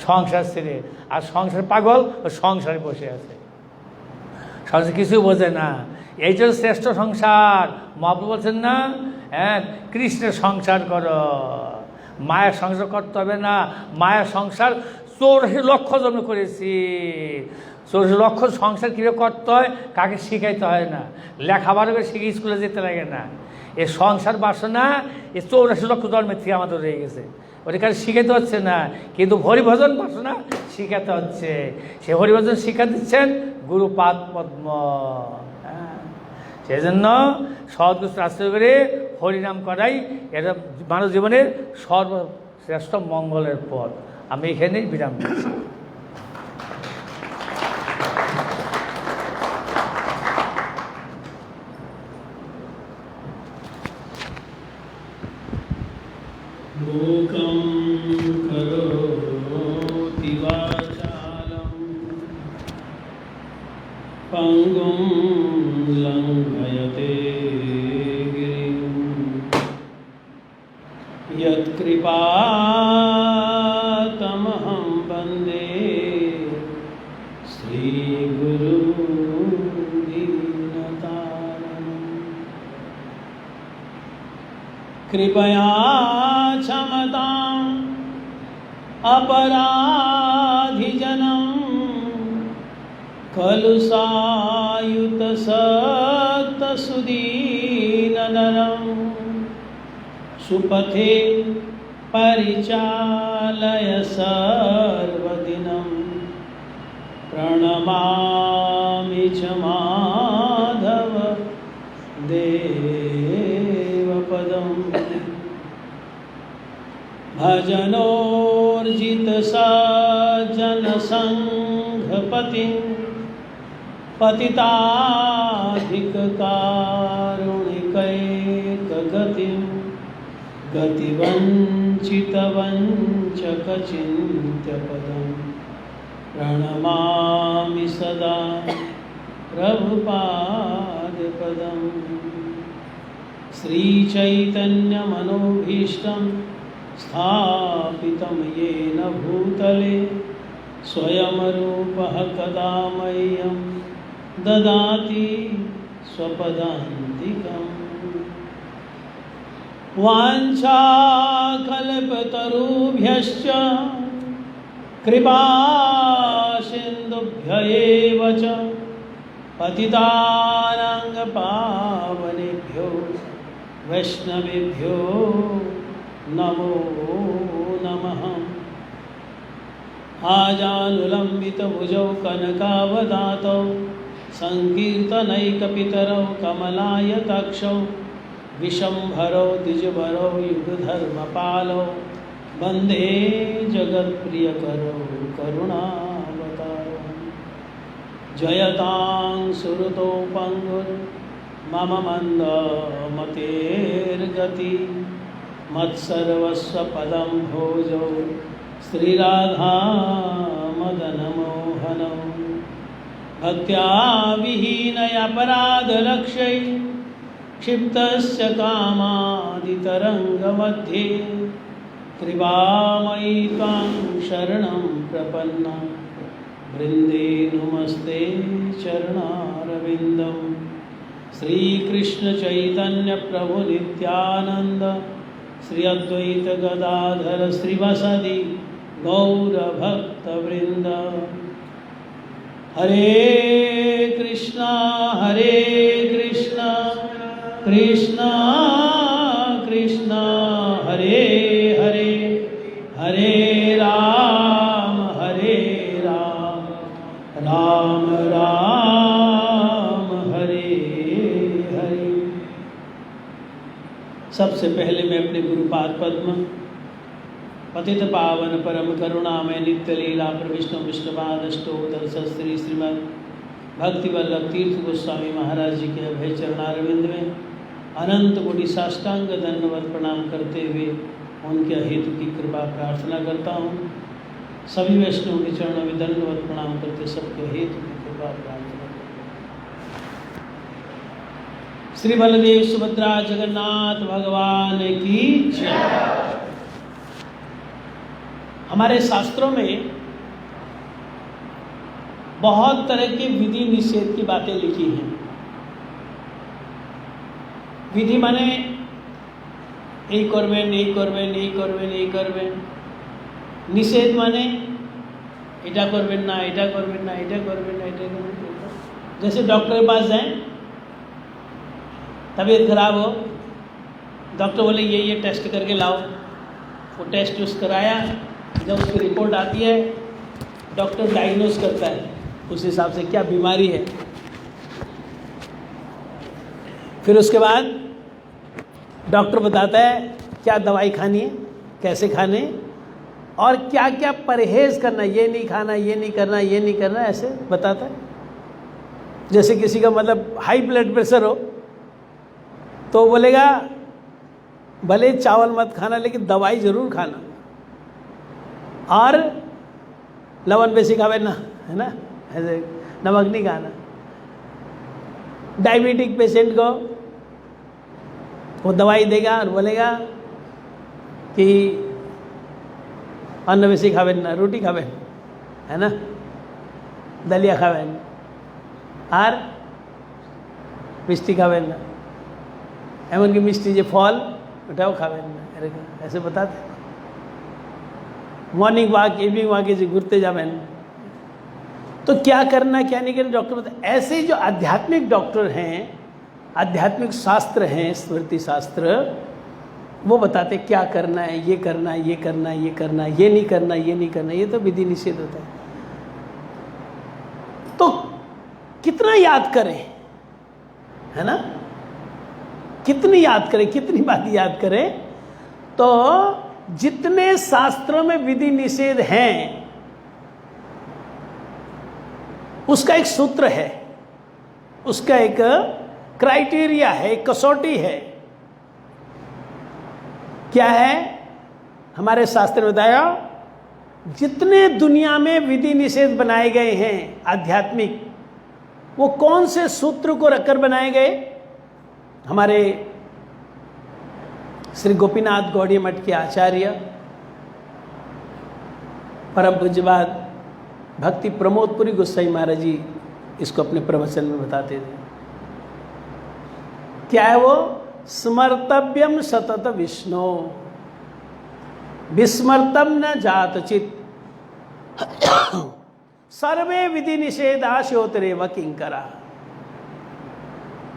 সংসার ছেড়ে। আর সংসার পাগল, ও সংসারে বসে আছে, সংসার কিছু বোঝে না। এই জন্য শ্রেষ্ঠ সংসার মহাপ্রভু বলছেন না, হ্যাঁ, কৃষ্ণের সংসার করো। মায়ের সংসার করতে হবে না, মায়ের সংসার 84 লক্ষ জন্ম করেছি। 84 লক্ষ সংসার কীভাবে করতে হয় কাকে শিখাইতে হয় না, লেখাপড়া করে শিখে স্কুলে যেতে লাগে না। এই সংসার বাসনা এই 84 লক্ষ জন্মের থেকে আমাদের রয়ে গেছে, ওটা কাছে শিখাতে হচ্ছে না। কিন্তু হরিভজন বাসনা শিখাতে হচ্ছে। সে হরিভজন শিক্ষা দিচ্ছেন গুরুপাদ পদ্ম। হ্যাঁ, সেই জন্য সদগুরু আশ্রয় করে হরিনাম করাই এটা মানব জীবনের সর্বশ্রেষ্ঠ মঙ্গলের পথ। আমি এখানেই বিরাম দিচ্ছি। मूकं करोति वाचालं पङ्गुं लङ्घयते गिरिं यत्कृपातमहं वन्दे श्रीगुरुदीनतारिणम्। कृपया क्षमतां अपराधिजनं खलु सायुतसक्तसुदीननरं सुपथे परिचालय सर्वदिनं प्रणमामि च माधव देवपदम् भजनोर्जितसज्जनसङ्घपतिं पतिताधिककारुणिकैकगतिं गतिवञ्चितवञ्चकचिन्त्यपदं प्रणमामि सदा प्रभुपादपदम् श्रीचैतन्यमनोभीष्टं स्थापितं येन भूतले स्वयं रूपः कदा मह्यं ददाति स्वपदान्तिकम् वाञ्छाकल्पतरुभ्यश्च कृपासिन्धुभ्य एव च पतितानां वैष्णवेभ्यो नमो नमः। आजानुलम्बितभुजौ कनकावदातौ संकीर्तनैकपितरौ कमलायताक्षौ विशम्भरौ द्विजवरौ युगधर्मपालौ वन्दे जगत्प्रियकरौ करुणावतारौ। जयतां सुरतो पंगुर्मम मन्दमतेर्गति मत्सर्वस्वपदं भोजौ श्रीराधा मदनमोहनौ। भक्त्या विहीनयापराधलक्ष्यै क्षिप्तस्य कामादितरङ्गमध्ये कृपामयि त्वां शरणं प्रपन्ना वृन्दे नमस्ते चरणारविन्दं। श्रीकृष्ण चैतन्य प्रभु नित्यानंद श्री अद्वैत गदाधर श्रीवासादि गौरभक्तवृंद। हरे कृष्णा कृष्णा कृष्णा हरे हरे, हरे राम राम राम हरे हरे। सबसे पहले मैं अपने गुरुपाद पद्म पतित पावन परम करुणामय नित्य लीला प्रविष्णु विष्णुपाद अष्टोत्तर श्री श्रीमद भक्ति वल्लभ तीर्थ गोस्वामी महाराज जी के अभय चरणारविंद में अनंत कोटि साष्टांग दंडवत प्रणाम करते हुए उनके हेतु की कृपा प्रार्थना करता हूँ। सभी वैष्णव के चरणों में दंडवत प्रणाम करते सबके हेतु की कृपा प्रार्थना करते। श्री बलदेव सुभद्रा जगन्नाथ भगवान की जय। हमारे शास्त्रों में बहुत तरह के विधि निषेध की बातें लिखी हैं। विधि माने এই করবেন এই করবেন এই করবেন এই করবেন, নিষেধ মানে এটা করবেন না এটা করবেন না এটা করবেন না এটা করবেন। जैसे डॉक्टर के पास जाएं, तबीयत खराब हो, डॉक्टर बोले ये टेस्ट करके लाओ, वो टेस्ट उस कराया, जब उसकी रिपोर्ट आती है डॉक्टर डायग्नोस करता है उस हिसाब से क्या बीमारी है। फिर उसके बाद डॉक्टर बताता है क्या दवाई खानी है, कैसे खाने, और क्या क्या परहेज़ करना, ये नहीं खाना, ये नहीं करना, ये नहीं करना, ऐसे बताता है। जैसे किसी का मतलब हाई ब्लड प्रेशर हो तो बोलेगा भले चावल मत खाना लेकिन दवाई ज़रूर खाना, और लवण बेसी खावे ना, है ना, ऐसे नमक नहीं खाना। डायबिटिक पेशेंट को वो दवाई देगा और बोलेगा कि अन्न बेसी खावे ना, रोटी खावे, है ना, दलिया खावे और मिष्टी खावे ना, एमन की मिष्टी जो फल उठाओ खावे ना, ऐसे बताते। मॉर्निंग वॉक इवनिंग वॉक जी घूरते जावें। तो क्या करना क्या नहीं करना डॉक्टर बताते। ऐसे जो आध्यात्मिक डॉक्टर हैं, आध्यात्मिक शास्त्र हैं, स्मृति शास्त्र, वो बताते क्या करना है, ये करना है, ये करना है, ये करना है, ये नहीं करना, ये नहीं करना, ये तो विधि निषेध होता है। तो कितना याद करें, है ना, कितनी याद करें, कितनी बात याद करें। तो जितने शास्त्रों में विधि निषेध हैं उसका एक सूत्र है, उसका एक क्राइटेरिया है, एक कसौटी है। क्या है? हमारे शास्त्र में बताया, जितने दुनिया में विधि निषेध बनाए गए हैं आध्यात्मिक, वो कौन से सूत्र को रखकर बनाए गए? हमारे श्री गोपीनाथ गौड़ीय मठ के आचार्य परम पूज्यपाद भक्ति प्रमोदपुरी गोसाई महाराज जी इसको अपने प्रवचन में बताते थे। क्या है वो? स्मर्तव्यम सतत विष्णु विस्मर्तम न जात चित सर्वे विधि निषेधा श्योतरेव किंकरा।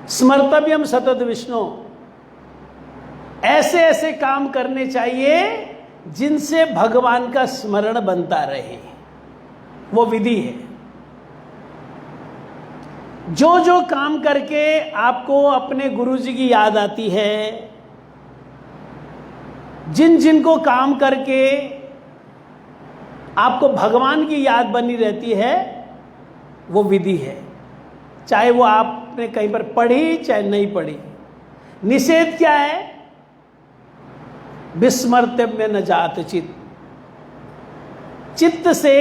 स्मर्तव्यम सतत विष्णु, ऐसे ऐसे काम करने चाहिए जिनसे भगवान का स्मरण बनता रहे, वो विधि है। जो जो काम करके आपको अपने गुरु जी की याद आती है, जिन जिन को काम करके आपको भगवान की याद बनी रहती है, वो विधि है। चाहे वो आपने कहीं पर पढ़ी चाहे नहीं पढ़ी। निषेध क्या है? विस्मर्तव्य न जात चित्त, चित्त से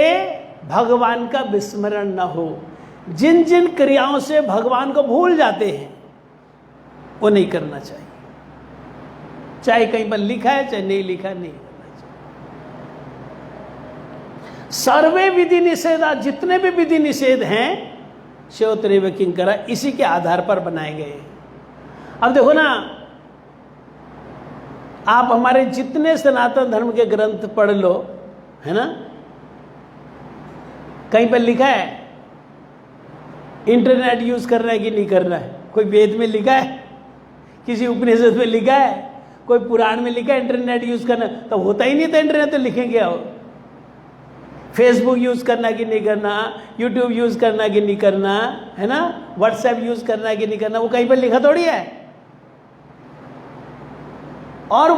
भगवान का विस्मरण न हो। जिन जिन क्रियाओं से भगवान को भूल जाते हैं वो नहीं करना चाहिए। चाहे कहीं पर लिखा है चाहे नहीं लिखा, नहीं करना चाहिए। सर्वे विधि निषेधा, जितने भी विधि निषेध हैं श्योतरेव किंकरा, इसी के आधार पर बनाए गए। अब देखो ना, आप हमारे जितने सनातन धर्म के ग्रंथ पढ़ लो, है ना, कहीं पर लिखा है इंटरनेट यूज करना है कि नहीं करना है? कोई वेद में लिखा है, किसी उपनिषद में लिखा है, कोई पुराण में लिखा है इंटरनेट यूज करना? तो होता ही नहीं था इंटरनेट, तो लिखेंगे आओ। फेसबुक यूज करना कि नहीं करना, यूट्यूब यूज करना कि नहीं करना, है ना, व्हाट्सएप यूज करना कि नहीं करना, वो कहीं पर लिखा थोड़ी है। और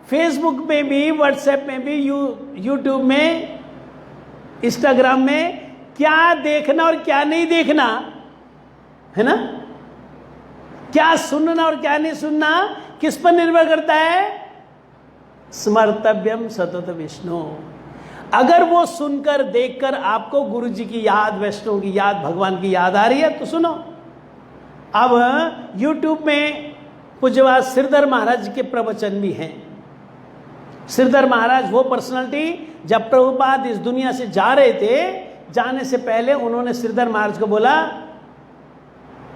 फेसबुक में भी, व्हाट्सएप में भी, यूट्यूब में, इंस्टाग्राम में क्या देखना और क्या नहीं देखना, है ना, क्या सुनना और क्या नहीं सुनना, किस पर निर्भर करता है? स्मर्तव्यम सतत विष्णु। अगर वो सुनकर देखकर आपको गुरु जी की याद, वैष्णव की याद, भगवान की याद आ रही है तो सुनो। अब यूट्यूब में पूज्यपाद श्रीधर महाराज के प्रवचन भी हैं। श्रीधर महाराज वो पर्सनालिटी, जब प्रभुपाद इस दुनिया से जा रहे थे, जाने से पहले उन्होंने श्रीधर महाराज को बोला,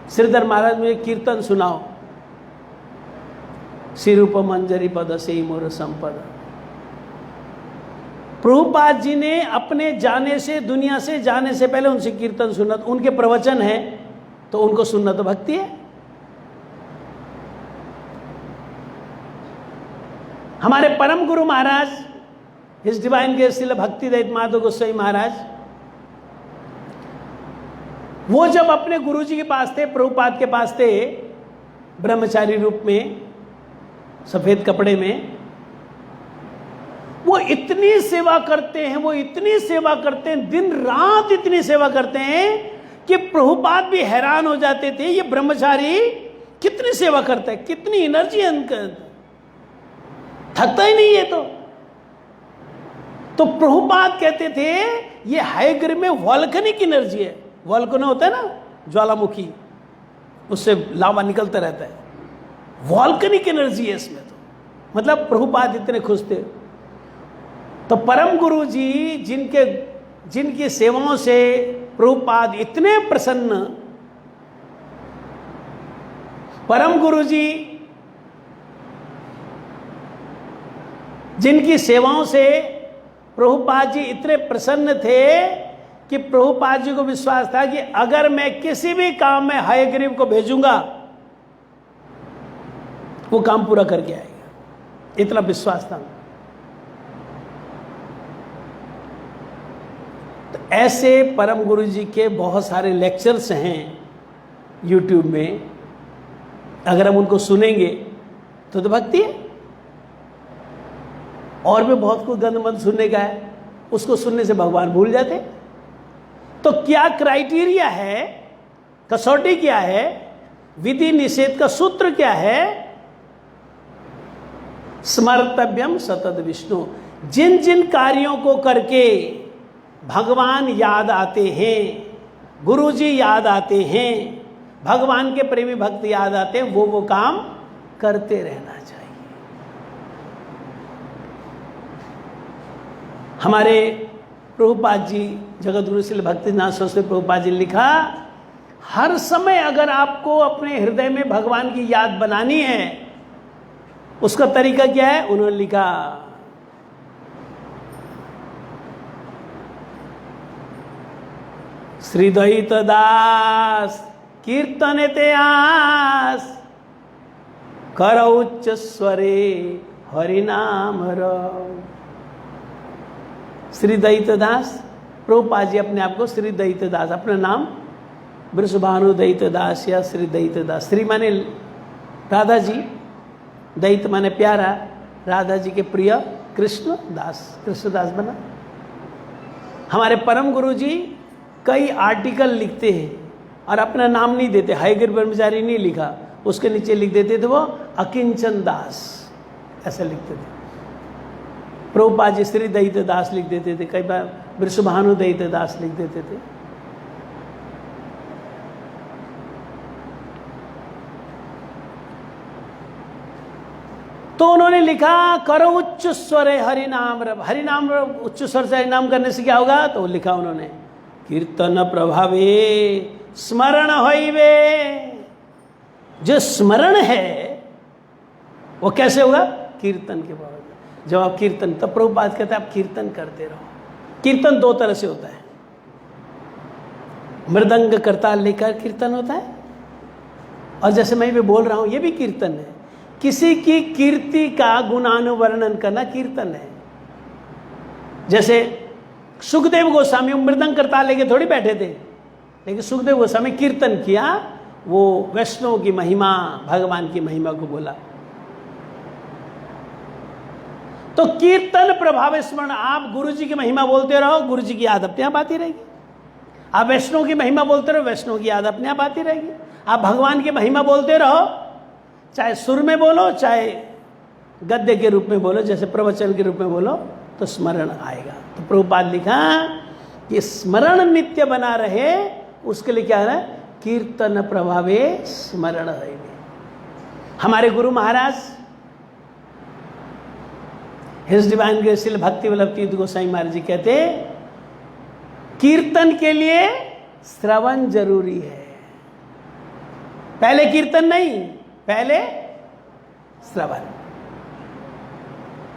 श्रीधर महाराज मुझे कीर्तन सुनाओ, सिरूप मंजरी पद से मोर संपद। प्रभुपाद जी ने अपने जाने से, दुनिया से जाने से पहले उनसे कीर्तन सुना। उनके प्रवचन है तो उनको सुनना तो भक्ति है। हमारे परम गुरु महाराज, his divine grace Srila Bhaktidayita Madhava Gosai Maharaj, वो जब अपने गुरु जी के पास थे, प्रभुपाद के पास थे, ब्रह्मचारी रूप में, सफेद कपड़े में, वो इतनी सेवा करते हैं, वो इतनी सेवा करते हैं, दिन रात इतनी सेवा करते हैं कि प्रभुपाद भी हैरान हो जाते थे, ये ब्रह्मचारी कितनी सेवा करता है, कितनी एनर्जी है, थकता ही नहीं है। तो प्रभुपाद कहते थे ये हाइग्र में वॉल्केनिक एनर्जी है। वॉल्केनो होता है ना, ज्वालामुखी, उससे लावा निकलता रहता है, वॉल्केनिक एनर्जी है इसमें। तो मतलब प्रभुपाद इतने खुश थे। तो परम गुरु जी जिनकी सेवाओं से प्रभुपाद इतने प्रसन्न, परम गुरु जी जिनकी सेवाओं से प्रभुपाद जी इतने प्रसन्न थे कि प्रभुपाद जी को विश्वास था कि अगर मैं किसी भी काम में हयग्रीव को भेजूंगा वो काम पूरा करके आएगा, इतना विश्वास था। तो ऐसे परम गुरु जी के बहुत सारे लेक्चर्स हैं YouTube में, अगर हम उनको सुनेंगे तो भक्ति है। और भी बहुत कुछ गंदमंद सुनने का है, उसको सुनने से भगवान भूल जाते। तो क्या क्राइटेरिया है, कसौटी क्या है, विधि निषेध का सूत्र क्या है? स्मर्तव्यम सतत विष्णु। जिन जिन कार्यों को करके भगवान याद आते हैं, गुरु जी याद आते हैं, भगवान के प्रेमी भक्त याद आते हैं, वो काम करते रहना चाहिए। हमारे प्रभुपाद जी, जगत गुरु श्री भक्तिनाथ सरस्वती प्रभुपाद जी ने लिखा, हर समय अगर आपको अपने हृदय में भगवान की याद बनानी है, उसका तरीका क्या है? उन्होंने लिखा, श्री द्वैत दास कीर्तन ते आस, कर उच्च स्वरे हरिनाम रव। श्री दैतदास, प्रभुपाद जी अपने आप को श्री दैतदास, अपना नाम वृषभानु दैतदास या श्री दैतदास। श्री माने राधा जी, दैत माने प्यारा, राधा जी के प्रिय कृष्ण दास, कृष्णदास बना। हमारे परम गुरु जी कई आर्टिकल लिखते हैं और अपना नाम नहीं देते, हयग्रीव ब्रह्मचारी नहीं लिखा, उसके नीचे लिख देते थे वो अकिंचन दास, ऐसा लिखते थे। प्रभुपाद जी श्री दैत दास लिख देते थे, कई बार वृषभानु दैत दास लिख देते थे। तो उन्होंने लिखा, करो उच्च स्वरे हरिनाम रव। हरिनाम रव, उच्च स्वर से हरिनाम करने से क्या होगा? तो लिखा उन्होंने, कीर्तन प्रभावे स्मरण होइबे। जो स्मरण है वो कैसे होगा? कीर्तन के प्रभाव। जब आप कीर्तन, तब प्रभुपाद कहते हैं आप कीर्तन करते रहो। कीर्तन दो तरह से होता है, मृदंग करताल लेकर कीर्तन होता है, और जैसे मैं भी बोल रहा हूं ये भी कीर्तन है। किसी की कीर्ति का गुणानुवर्णन करना कीर्तन है। जैसे सुखदेव गोस्वामी मृदंग करताल लेके थोड़ी बैठे थे, लेकिन सुखदेव गोस्वामी कीर्तन किया, वो वैष्णव की महिमा, भगवान की महिमा को बोला। तो कीर्तन प्रभाव स्मरण, आप गुरु जी की महिमा बोलते रहो, गुरु जी की याद अपने आप आती रहेगी। आप वैष्णव की महिमा बोलते रहो, वैष्णव की याद अपने आप आती रहेगी। आप भगवान की महिमा बोलते रहो, चाहे सुर में बोलो, चाहे गद्य के रूप में बोलो, जैसे प्रवचन के रूप में बोलो, तो स्मरण आएगा। तो प्रभुपाद लिखा कि स्मरण नित्य बना रहे, उसके लिए क्या है? कीर्तन प्रभावे स्मरण है। हमारे गुरु महाराज हिज डिवाइन ग्रेस श्री भक्ति वल्लभ तीर्थ गोसाई महाराज जी कहते, कीर्तन के लिए श्रवण जरूरी है। पहले कीर्तन नहीं, पहले श्रवण।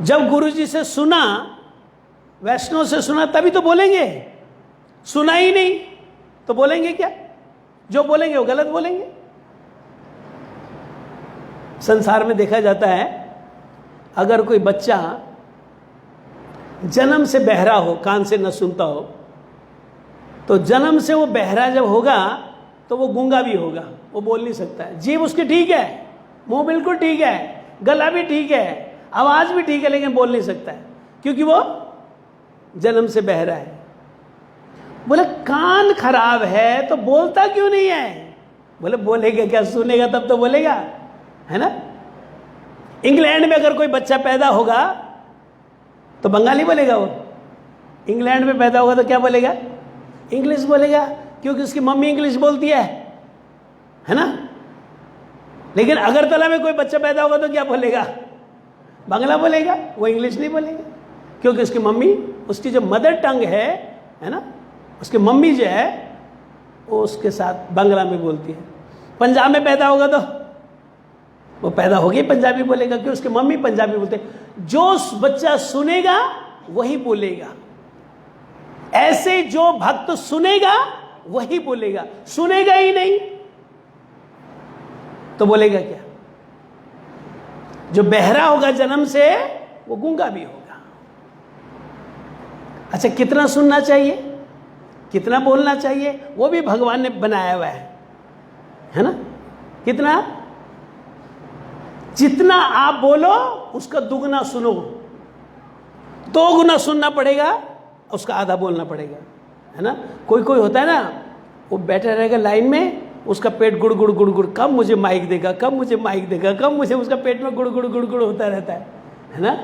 जब गुरु जी से सुना, वैष्णव से सुना, तभी तो बोलेंगे। सुना ही नहीं तो बोलेंगे क्या? जो बोलेंगे वो गलत बोलेंगे। संसार में देखा जाता है, अगर कोई बच्चा जन्म से बहरा हो, कान से न सुनता हो, तो जन्म से वो बहरा जब होगा तो वो गूंगा भी होगा, वो बोल नहीं सकता है। जीभ उसकी ठीक है, मुंह बिल्कुल ठीक है, गला भी ठीक है, आवाज भी ठीक है, लेकिन बोल नहीं सकता है, क्योंकि वो जन्म से बहरा है। बोले कान खराब है तो बोलता क्यों नहीं है? बोले बोलेगा क्या, सुनेगा तब तो बोलेगा, है ना। इंग्लैंड में अगर कोई बच्चा पैदा होगा तो बंगाली बोलेगा, वो इंग्लैंड में पैदा होगा तो क्या बोलेगा? इंग्लिश बोलेगा, क्योंकि उसकी मम्मी इंग्लिश बोलती है ना। लेकिन अगरतला में कोई बच्चा पैदा होगा तो क्या बोलेगा? बांग्ला बोलेगा, वो इंग्लिश नहीं बोलेगा, क्योंकि उसकी मम्मी, उसकी जो मदर टंग है ना, उसकी मम्मी जो है वो उसके साथ बांग्ला में बोलती है। पंजाब में पैदा होगा तो वो पैदा हो गई पंजाबी बोलेगा, क्योंकि उसकी मम्मी पंजाबी बोलते। जो बच्चा सुनेगा वही बोलेगा। ऐसे जो भक्त सुनेगा वही बोलेगा, सुनेगा ही नहीं तो बोलेगा क्या? जो बहरा होगा जन्म से वो गूंगा भी होगा। अच्छा, कितना सुनना चाहिए, कितना बोलना चाहिए, वो भी भगवान ने बनाया हुआ है ना? कितना? जितना आप बोलो उसका दुगना सुनो, 2 गुना सुनना पड़ेगा, उसका आधा बोलना पड़ेगा, है ना? कोई कोई होता है ना, वो बैठा रहेगा लाइन में, उसका पेट गुड़ गुड़ गुड़ गुड़, कब मुझे माइक देगा, कब मुझे माइक देगा, कब मुझे, उसका पेट में गुड़ गुड़ गुड़ गुड़ होता रहता है ना?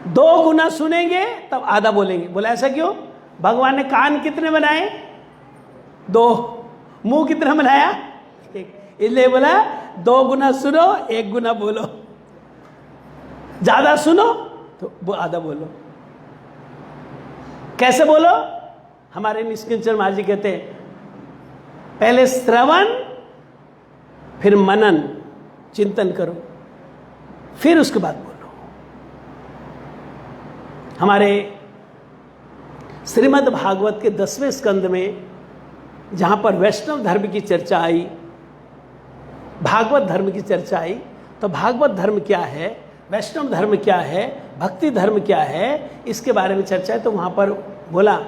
2 गुना सुनेंगे तब आधा बोलेंगे। बोला ऐसा क्यों? भगवान ने कान कितने बनाए? 2। मुंह कितना बनाया? 1। इसलिए बोला 2 गुना सुनो, 1 गुना बोलो। ज्यादा सुनो तो वो आधा बोलो। कैसे बोलो? हमारे निष्किंचन महाराज जी कहते हैं, पहले श्रवण, फिर मनन, चिंतन करो, फिर उसके बाद बोलो। हमारे श्रीमद् भागवत के 10वें स्कंद में जहां पर वैष्णव धर्म की चर्चा आई, भागवत धर्म की चर्चा आई, तो भागवत धर्म क्या है, वैष्णव धर्म क्या है, भक्ति धर्म क्या है, इसके बारे में चर्चा है। तो वहां पर बोला,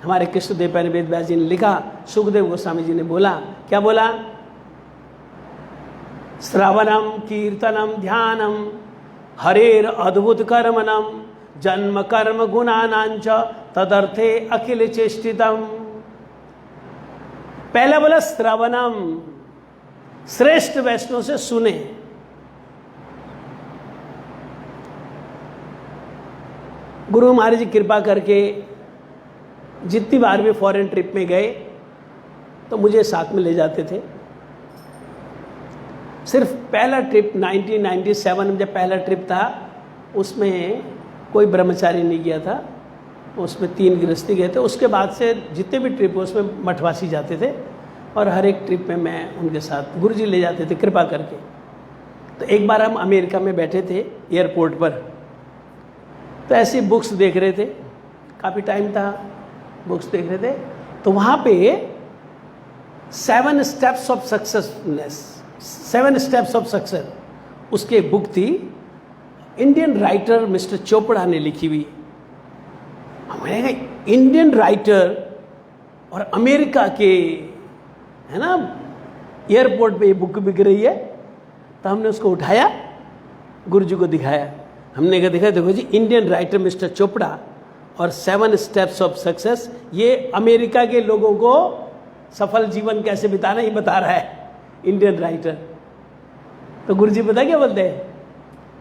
हमारे कृष्णदेव पैनी वेद व्यास जी ने लिखा, सुखदेव गोस्वामी जी ने बोला, क्या बोला? श्रवणम कीर्तनम ध्यानम हरेर अद्भुत कर्मणम जन्म कर्म गुणानांच तदर्थे अखिल चेष्टितम। पहला बोला श्रवणम, श्रेष्ठ वैष्णव से सुने। गुरु महाराज जी कृपा करके जितनी बार भी फॉरेन ट्रिप में गए तो मुझे साथ में ले जाते थे। सिर्फ पहला ट्रिप 1997 में जब पहला ट्रिप था, उसमें कोई ब्रह्मचारी नहीं गया था, उसमें 3 गृहस्थी गए थे। उसके बाद से जितने भी ट्रिप उसमें मठवासी जाते थे, और हर एक ट्रिप में मैं उनके साथ, गुरु जी ले जाते थे कृपा करके। तो एक बार हम अमेरिका में बैठे थे एयरपोर्ट पर, तो ऐसी बुक्स देख रहे थे, काफ़ी टाइम था, बुक्स देख रहे थे, तो वहाँ पे 7 steps of successfulness, 7 steps of success, उसकी बुक थी, इंडियन राइटर मिस्टर चोपड़ा ने लिखी हुई। हमारे इंडियन राइटर और अमेरिका के, है ना, एयरपोर्ट पे ये बुक बिक रही है। तो हमने उसको उठाया, गुरु जी को दिखाया, हमने कहा देखा, देखो जी, इंडियन राइटर मिस्टर चोपड़ा और 7 स्टेप्स ऑफ सक्सेस, ये अमेरिका के लोगों को सफल जीवन कैसे बिताना ये बता रहा है इंडियन राइटर। तो गुरु जी पता क्या बोलते हैं?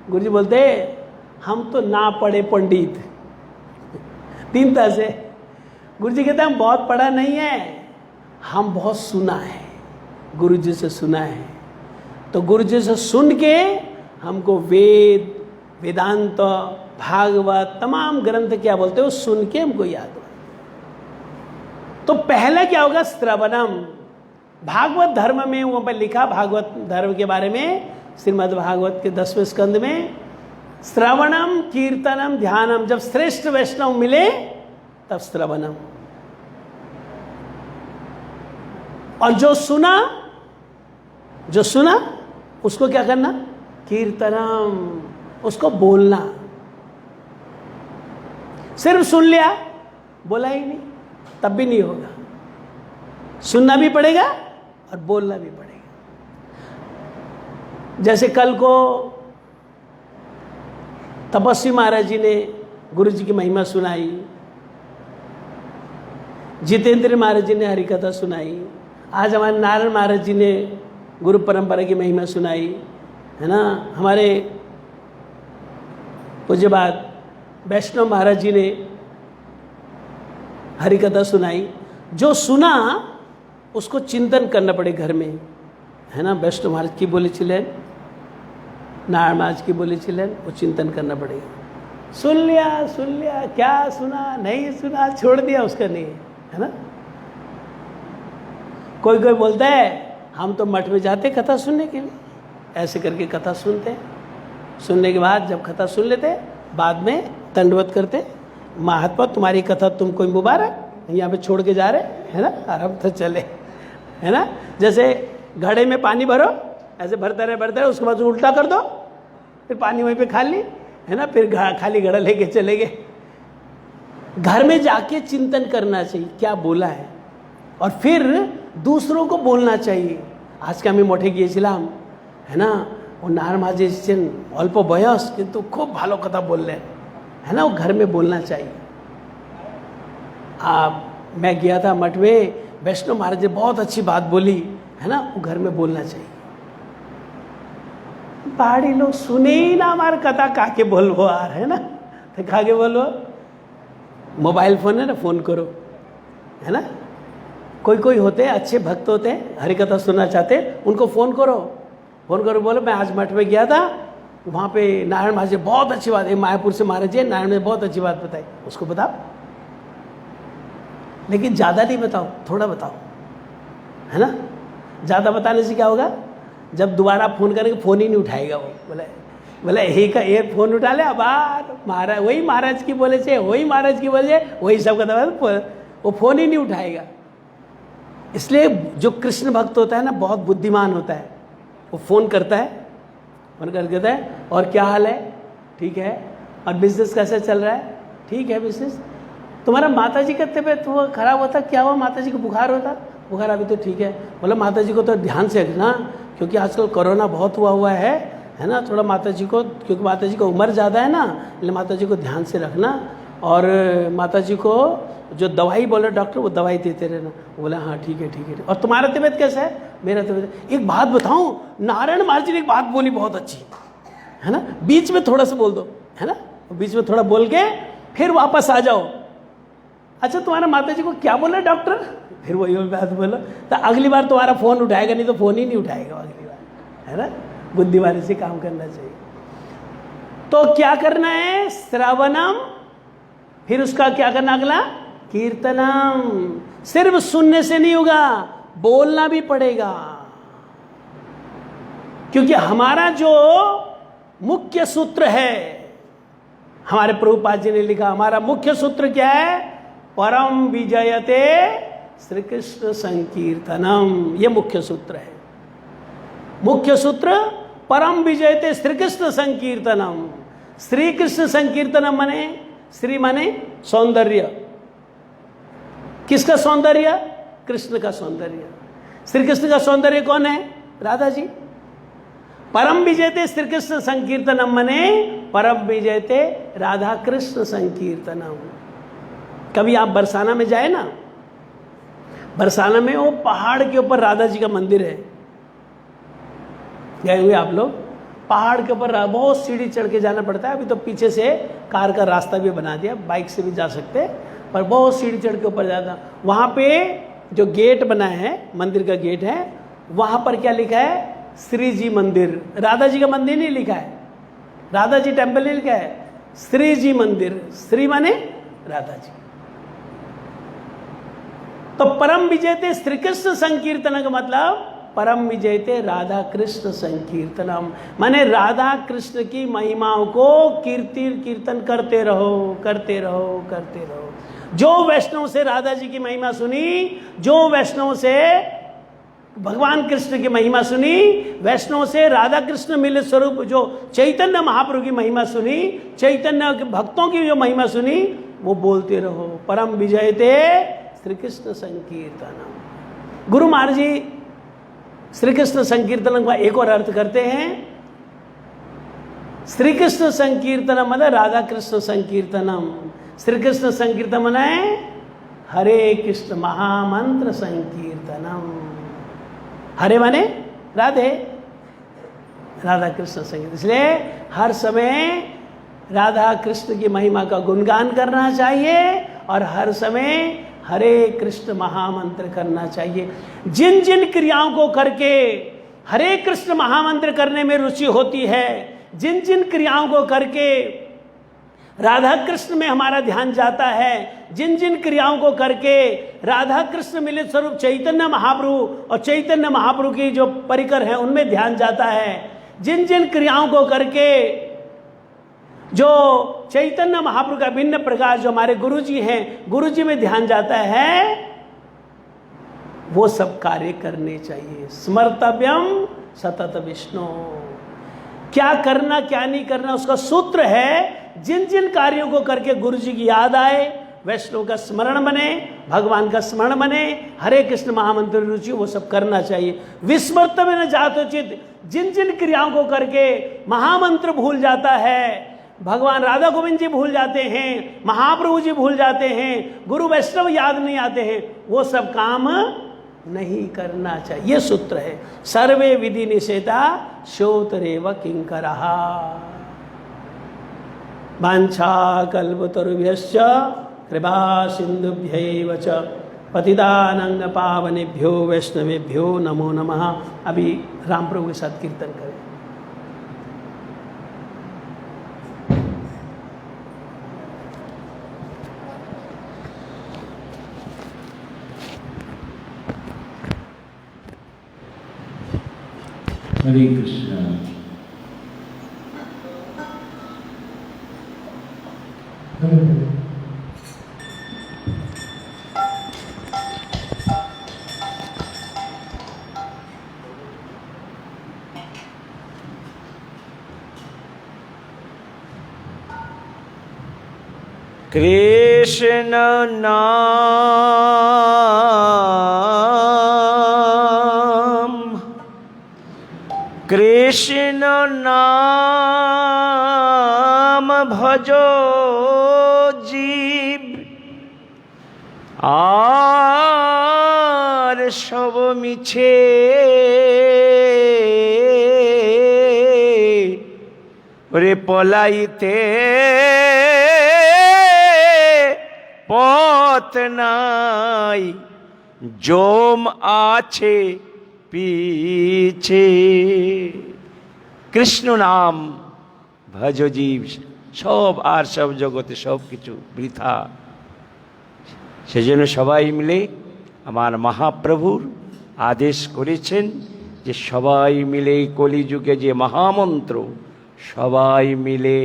गुरु जी बोलते हैं, हम तो ना पढ़े पंडित। 3 तरह से गुरु जी कहते हैं, हम बहुत पढ़ा नहीं है, हम बहुत सुना है, गुरु जी से सुना है। तो गुरु जी से सुन के हमको वेद, वेदांत, भागवत, तमाम ग्रंथ क्या बोलते हो, सुन के हमको याद हो। तो पहला क्या होगा? श्रवणम। भागवत धर्म में वहां पर लिखा, भागवत धर्म के बारे में श्रीमद् भागवत के 10वें स्कंद में, श्रवणम कीर्तनम ध्यानम, जब श्रेष्ठ वैष्णव मिले तब श्रवणम। और जो सुना उसको क्या करना? कीर्तनम, उसको बोलना। सिर्फ सुन लिया, बोला ही नहीं, तब भी नहीं होगा। सुनना भी पड़ेगा और बोलना भी पड़ेगा। जैसे कल को तपस्वी महाराज जी ने गुरु जी की महिमा सुनाई, जितेंद्र महाराज जी ने हरिकथा सुनाई, आज हमारे नारायण महाराज जी ने गुरु परंपरा की महिमा सुनाई, है ना, हमारे पूज्य बात वैष्णव महाराज जी ने हरिकथा सुनाई। जो सुना उसको चिंतन करना पड़े घर में, है ना। वैष्णव महाराज की बोली चिलेन, नारायण महाराज की बोली चिलेन, वो चिंतन करना पड़ेगा। सुन लिया, क्या सुना, नहीं सुना, छोड़ दिया, उसका नहीं, है ना। कोई बोलता है हम तो मठ में जाते कथा सुनने के लिए, ऐसे करके कथा सुनते हैं, सुनने के बाद जब कथा सुन लेते, बाद में दंडवत करते, महात्मा तुम्हारी कथा तुमको मुबारक, यहाँ पे छोड़ के जा रहे, है ना, आराम से चले, है ना। जैसे घड़े में पानी भरो, ऐसे भरते रहे, उसके बाद उल्टा कर दो, फिर पानी वहीं पे खाली, है ना, फिर खाली घड़ा लेके चले गए। घर में जाके चिंतन करना चाहिए क्या बोला है, और फिर दूसरों को बोलना चाहिए। आज के আমি মঠে গিয়েছিলাম, है ना, वो नारायण महाराज এসেছেন অল্প বয়স কিন্তু খুব ভালো কথা বললেন, है ना, वो घर में बोलना चाहिए। मैं गया था मठ में, वैष्णव महाराज ने बहुत अच्छी बात बोली, है ना, वो घर में बोलना चाहिए। पहाड़ी लोग सुने ही ना हमारे कथा, काके बोलबो यार, है ना, तो काके बोलो, मोबाइल फोन है ना, फोन करो, है ना। कोई कोई होते हैं अच्छे भक्त होते हैं, हरि कथा सुनना चाहते हैं, उनको फ़ोन करो, बोलो मैं आज मठ में गया था, वहाँ पे नारायण महाराज जी बहुत अच्छी बात है, मायापुर से महाराज जी नारायण ने बहुत अच्छी बात बताई, उसको बताओ, लेकिन ज़्यादा नहीं बताओ, थोड़ा बताओ, है ना। ज़्यादा बताने से क्या होगा, जब दोबारा फ़ोन करेंगे फ़ोन ही नहीं उठाएगा वो, बोले यही का ये फ़ोन उठा ले, अब महाराज वही महाराज की बोले से, वही महाराज की बोले, वही सब का, वो फ़ोन ही नहीं उठाएगा। इसलिए जो कृष्ण भक्त होता है ना, बहुत बुद्धिमान होता है, वो फ़ोन करता है, फ़ोन कर कहता है और क्या हाल है, ठीक है, और बिजनेस कैसा चल रहा है, ठीक है बिजनेस, तुम्हारा माता जी का तबीयत वो खराब होता, क्या हुआ, माता जी को बुखार होता, बुखार अभी तो ठीक है, बोला माता जी को तो ध्यान से रखना, क्योंकि आजकल कोरोना बहुत हुआ है ना, थोड़ा माता जी को, क्योंकि माता जी को उम्र ज़्यादा है ना, इसलिए माता जी को ध्यान से रखना, और माता जी को जो दवाई बोले डॉक्टर वो दवाई देते रहना। बोला हाँ ठीक है। और तुम्हारा तबीयत कैसा है, मेरा तबीयत, एक बात बताऊं, नारायण महाराज जी ने एक बात बोली बहुत अच्छी, है ना, बीच में थोड़ा सा बोल दो, है ना, बीच में थोड़ा बोल के फिर वापस आ जाओ। अच्छा तुम्हारा माता जी को क्या बोला डॉक्टर, फिर वही बात बोलो, तो अगली बार तुम्हारा फ़ोन उठाएगा, नहीं तो फ़ोन ही नहीं उठाएगा अगली बार, है ना। बुद्धिमानी से काम करना चाहिए। तो क्या करना है, श्रवणम, फिर उसका क्या करना अगला, कीर्तनम। सिर्फ सुनने से नहीं होगा, बोलना भी पड़ेगा, क्योंकि हमारा जो मुख्य सूत्र है, हमारे प्रभुपाद जी ने लिखा, हमारा मुख्य सूत्र क्या है, परम विजयते श्री कृष्ण संकीर्तनम, ये मुख्य सूत्र है। मुख्य सूत्र परम विजयते श्री कृष्ण संकीर्तनम। श्री कृष्ण संकीर्तनम माने, श्री माने सौंदर्य, किसका सौंदर्य, कृष्ण का सौंदर्य। श्री कृष्ण का सौंदर्य कौन है, राधा जी। परम विजयते श्री कृष्ण संकीर्तनम माने परम विजयते राधा कृष्ण संकीर्तनम। कभी आप बरसाना में जाए ना, बरसाना में वो पहाड़ के ऊपर राधा जी का मंदिर है, गए हुए आप लोग, पहाड़ के ऊपर बहुत सीढ़ी चढ़ के जाना पड़ता है। अभी तो पीछे से कार का रास्ता भी बना दिया, बाइक से भी जा सकते हैं, पर बहुत सीढ़ी चढ़ के ऊपर जाता। वहाँ पे जो गेट बना है, मंदिर का गेट है, वहाँ पर क्या लिखा है, श्री जी मंदिर। राधा जी का मंदिर नहीं लिखा है, राधा जी टेम्पल नहीं लिखा है, श्री जी मंदिर। श्री माने राधा जी। तो परम विजयते श्री कृष्ण संकीर्तन का मतलब परम विजयते राधा कृष्ण संकीर्तनम, माने राधा कृष्ण की महिमाओं को कीर्तन करते रहो। जो वैष्णव से राधा जी की महिमा सुनी, जो वैष्णव से भगवान कृष्ण की महिमा सुनी, वैष्णव से राधा कृष्ण मिले स्वरूप जो चैतन्य महाप्रभु की महिमा सुनी, चैतन्य भक्तों की जो महिमा सुनी, वो बोलते रहो। परम विजयते श्री कृष्ण संकीर्तनम। गुरु महाराज जी श्री कृष्ण संकीर्तन का एक और अर्थ करते हैं। श्री कृष्ण संकीर्तनम मतलब राधा कृष्ण संकीर्तनम। श्री कृष्ण संकीर्तन मनाए हरे कृष्ण महामंत्र संकीर्तनम। हरे माने राधे, राधा कृष्ण संकीर्तन। इसलिए हर समय राधा कृष्ण की महिमा का गुणगान करना चाहिए और हर समय हरे कृष्ण महामंत्र करना चाहिए। जिन जिन क्रियाओं को करके हरे कृष्ण महामंत्र करने में रुचि होती है, जिन जिन क्रियाओं को करके राधा कृष्ण में हमारा ध्यान जाता है, जिन जिन क्रियाओं को करके राधा कृष्ण मिलित स्वरूप चैतन्य महाप्रभु और चैतन्य महाप्रभु की जो परिकर हैं उनमें ध्यान जाता है, जिन जिन क्रियाओं को करके जो चैतन्य महाप्रभु का भिन्न प्रकार जो हमारे गुरु जी हैं, गुरु जी में ध्यान जाता है, वो सब कार्य करने चाहिए। स्मर्तव्यम सतत विष्णु, क्या करना क्या नहीं करना उसका सूत्र है। जिन जिन कार्यों को करके गुरु जी की याद आए, वैष्णव का स्मरण बने, भगवान का स्मरण बने, हरे कृष्ण महामंत्र रुचि, वो सब करना चाहिए। विस्मृत में न जातोचित, जिन जिन क्रियाओं को करके महामंत्र भूल जाता है, भगवान राधा गोविंद जी भूल जाते हैं, महाप्रभु जी भूल जाते हैं, गुरु वैष्णव याद नहीं आते हैं, वो सब काम नहीं करना चाहिए। ये सूत्र है। सर्वे विधि निषेधा श्रोतरेव किंकरः। वाञ्छा कल्पतरुभ्यश्च कृपा सिन्धुभ्यैव च पतितानां पावनेभ्यो वैष्णवेभ्यो नमो नमः। अभी राम प्रभु के साथ कीर्तन करें। हरे कृष्णा। कृष्ण नाम, कृष्ण नाम भजो जीव, আর সব মিছে রে পলাইতে পথ নাই, জম আছে পিছে। কৃষ্ণ নাম ভজ জীব, সব আর সব জগতে সব কিছু বৃথা। সেজন্য সবাই মিলে আমার মহাপ্রভুর আদেশ করেছেন যে সবাই মিলে কলিযুগে যে মহামন্ত্র, সবাই মিলে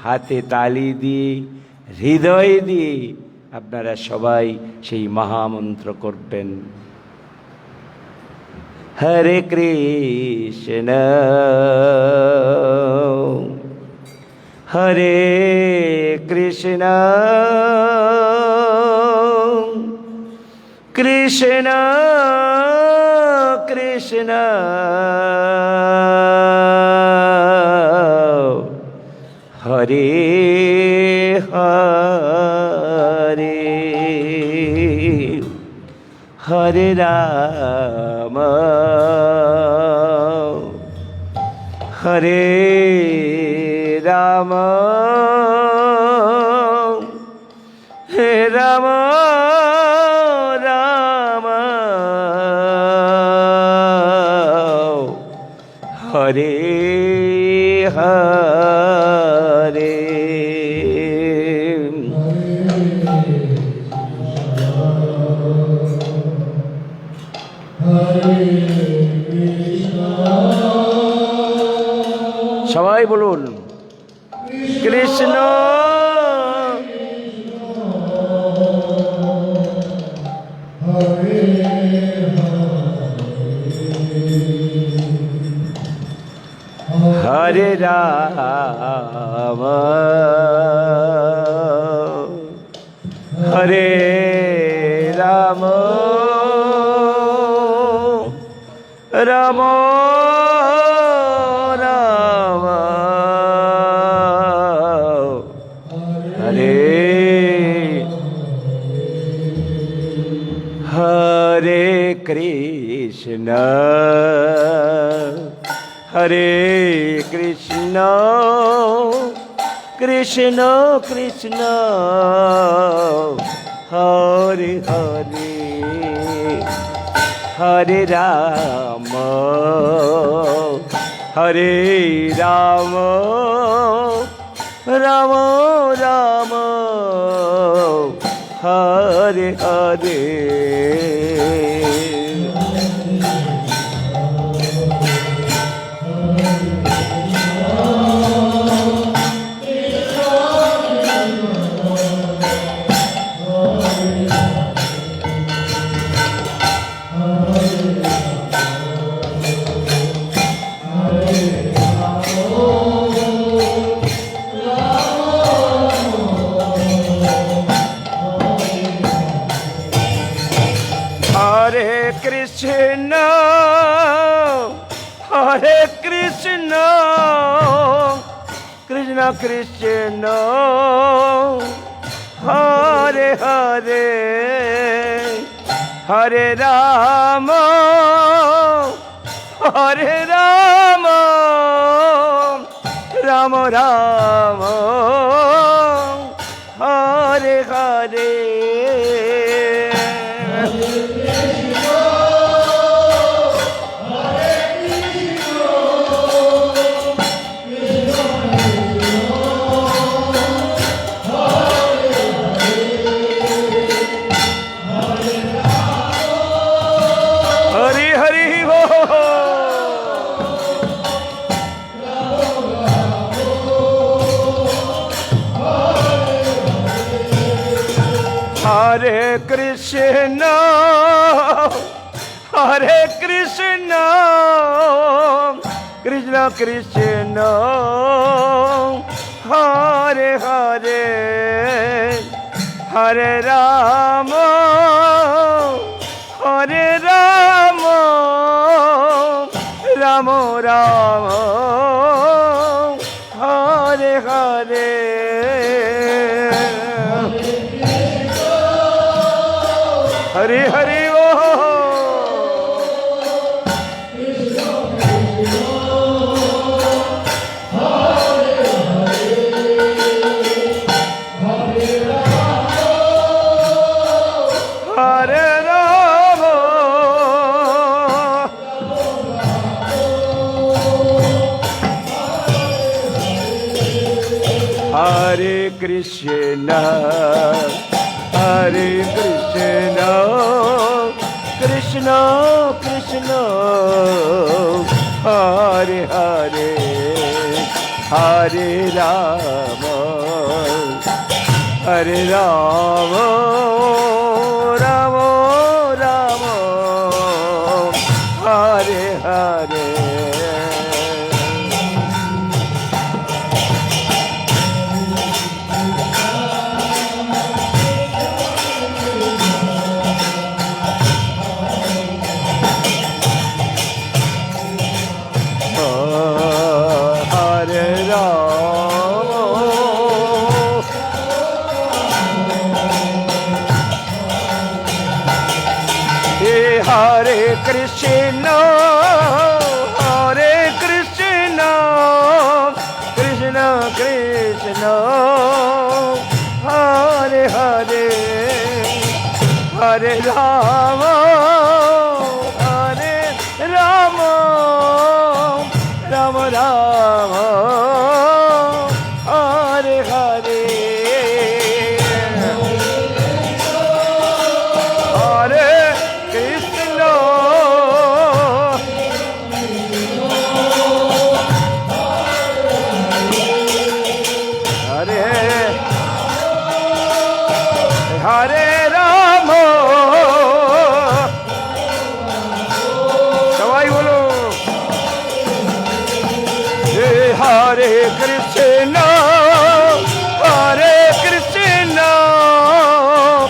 হাতে তালি দিয়ে হৃদয় দিয়ে আপনারা সবাই সেই মহামন্ত্র করবেন। হরে কৃষ্ণ হরে কৃষ্ণ কৃষ্ণ কৃষ্ণ হরে হরে, হরে রাম হরে রাম, হে রাম রাম হরে হরে। সবাই বলুন কৃষ্ণ হরে রাম হরে রাম রাম রাম হরে হরে কৃষ্ণ হরে কৃষ্ণ কৃষ্ণ কৃষ্ণ হরে হরে, হরে রাম হরে রাম রাম রাম হরে হরে। হরে কৃষ্ণ হরে কৃষ্ণ কৃষ্ণ কৃষ্ণ হরে হরে হরে রাম হরে রাম রাম রাম হরে হরে হরি হরি বল। হরে কৃষ্ণ হরে কৃষ্ণ কৃষ্ণ কৃষ্ণ হরে হরে হরে রাম হরে রাম রাম রাম হরে হরে হরি হরি ও হরে রাম হরে কৃষ্ণ হরে কৃষ্ণ কৃষ্ণ কৃষ্ণ হরে হরে হরে রাম হরে রাম রাম রাম হরে হরে হরে রাম হে হরে কৃষ্ণ হরে কৃষ্ণ কৃষ্ণ কৃষ্ণ হরে হরে হরে রাম হরে রাম রাম রাম হরে হরে হরে কৃষ্ণ হরে হরে রাম সবাই বলো হরে কৃষ্ণ হরে কৃষ্ণ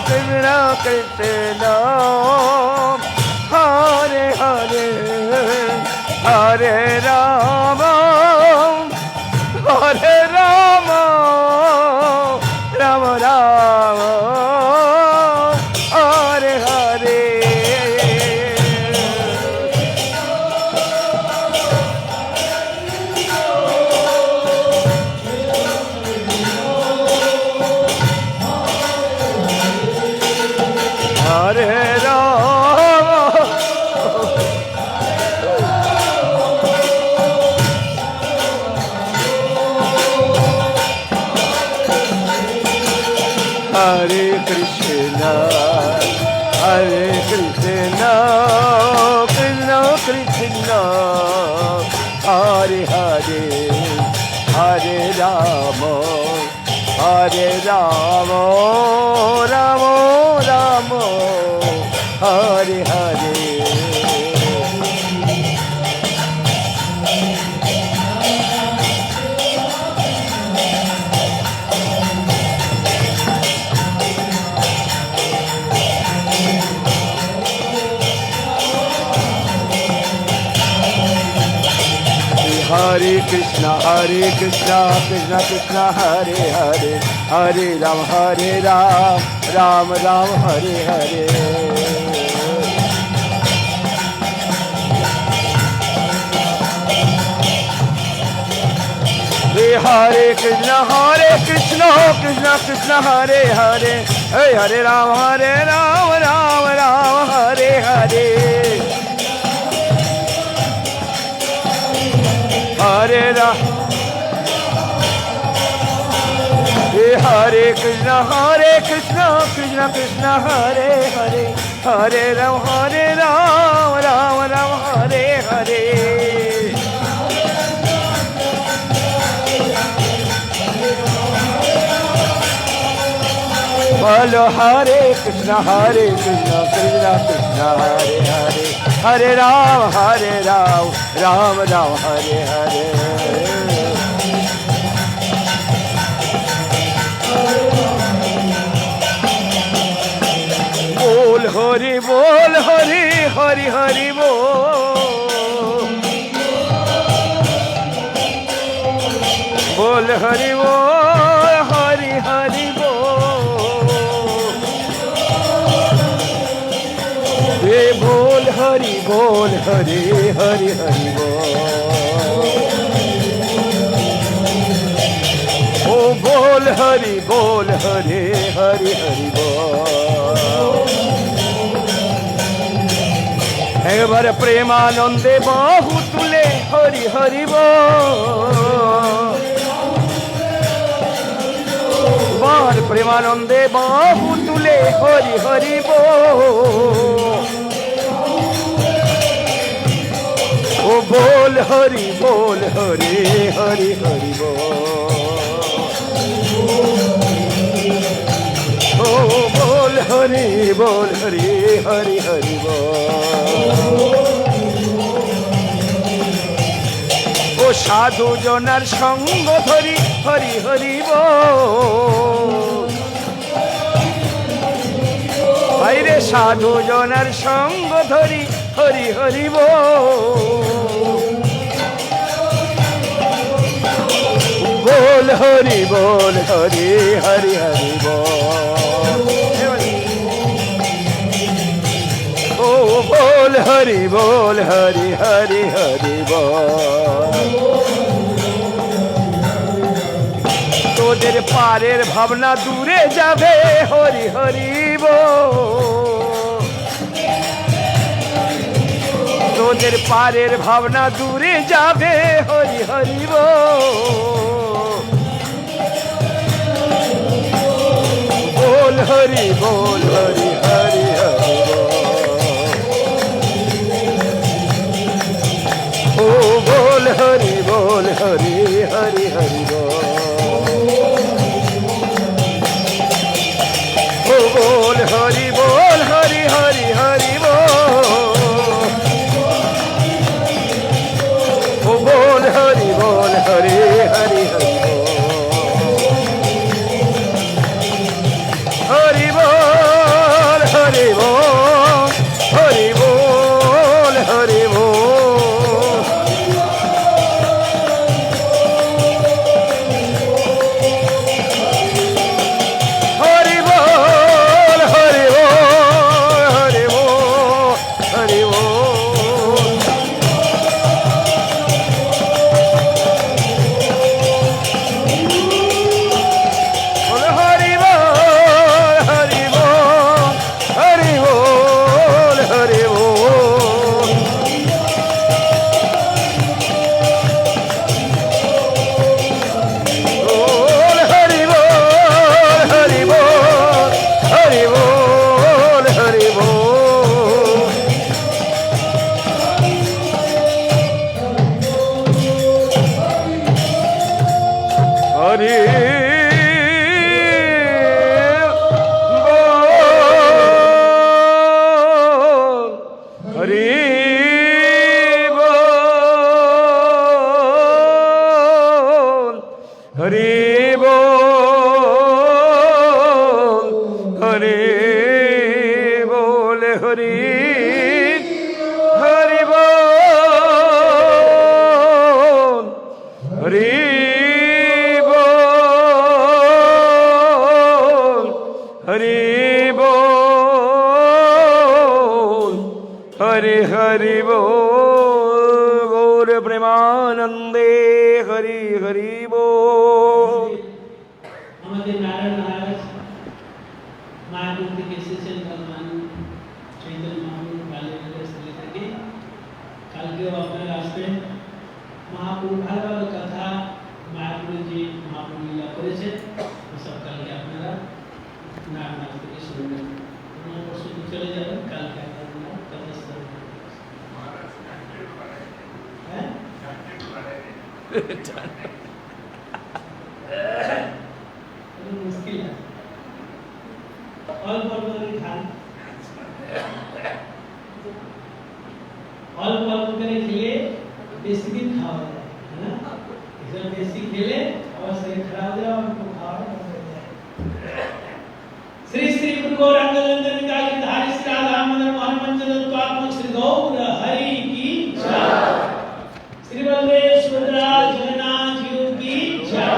কৃষ্ণ কৃষ্ণ হরে হরে হরে রাম হরে রাম রাম রাম হরে হরে হরে রাম হরে কৃষ্ণ হরে Krishna Krishna Krishna Hare Hare Hare Ram Ram Ram Hare Hare Hare Krishna, Krishna Krishna, Hare Hare, Hare Ram, Ram Ram, Hare Hare. Hare Krishna, Krishna Krishna, Hare Hare, Hare Ram, Ram Ram, Hare Hare. Hare Ram, Hare Krishna, Krishna Krishna, Hare Hare, Hare Ram, Ram Ram, Hare Hare. Bolo Hare Krishna, Krishna Krishna, Hare Hare, Hare Ram, Ram Ram, Hare Hare. Bol Hari, Hari Hari Bol. Bol Hari Bol, Hari Hari Bol. Bol Hari Bol, Hari Hari Hari Bol. Oh Bol Hari Bol, Hari Hari Hari Bol. একবারে প্রেমানন্দে বাহু তুলে হরি হরি বল, প্রেমানন্দে বাহু তুলে হরি হরি ও বল হরি বল, হরি হরি হরি ও বল হরি বল, হরি হরি হরি ও সাধু জনার সঙ্গ ধরি হরি হরি বাইরে সাধু জনার সঙ্গ ধরি হরি হরি বল হরি বল, হরি হরি হরি ও বল হরি বল, হরি হরি হরি তোদের পারের ভাবনা দূরে যাবে হরি হরি তোদের পারের ভাবনা দূরে যাবে হরি হরি বল হরি বল, হরি হরি হরি ও বল হরি বল, হরি হরি হরি ও বল হরি বল, হরি হরি হরি ও বল হরি বল, হরি হরি হরি হরি বল, হরি বল, হরি বল, হরি বল। হরি বল। হরি বল, হরি বল, হরি হরি বল, গৌর প্রেমানন্দে হরি হরি বল। আমাদের নারায়ণ মহারাজ মায়াপুর থেকে এসেছেন ভগবান চৈতন্য মহাপ্রভু বাল্যলীলা স্থলী থেকে। কালকেও আপনারা আসবেন। মহাপ্রভু ভালো ভালো কথা মায়াপুরে যে মহাপ্রভু লীলা করেছেন সব কালকে আপনারা নারায়ণ থেকে শুনবেন। পরশু চলে যাবেন, কালকে আপনারা কথা শুনবেন। হ্যাঁ মুশকিল আছে, অল্প অল্প করে খান, অল্প অল্প করে খেলে বেশি দিন খাওয়া যায়, হ্যাঁ এসব বেশি খেলে আবার শরীর খারাপ হয়ে যায়, অল্প খাওয়া যায়। শ্রী শ্রী গুরু গৌরাঙ্গ নন্দন निताई धारी श्री राधा मदन मोहन पंचतत्वात्मक श्री गौर हरि की जय। श्री बलदेव सुभद्रा जगन्नाथ जी की जय।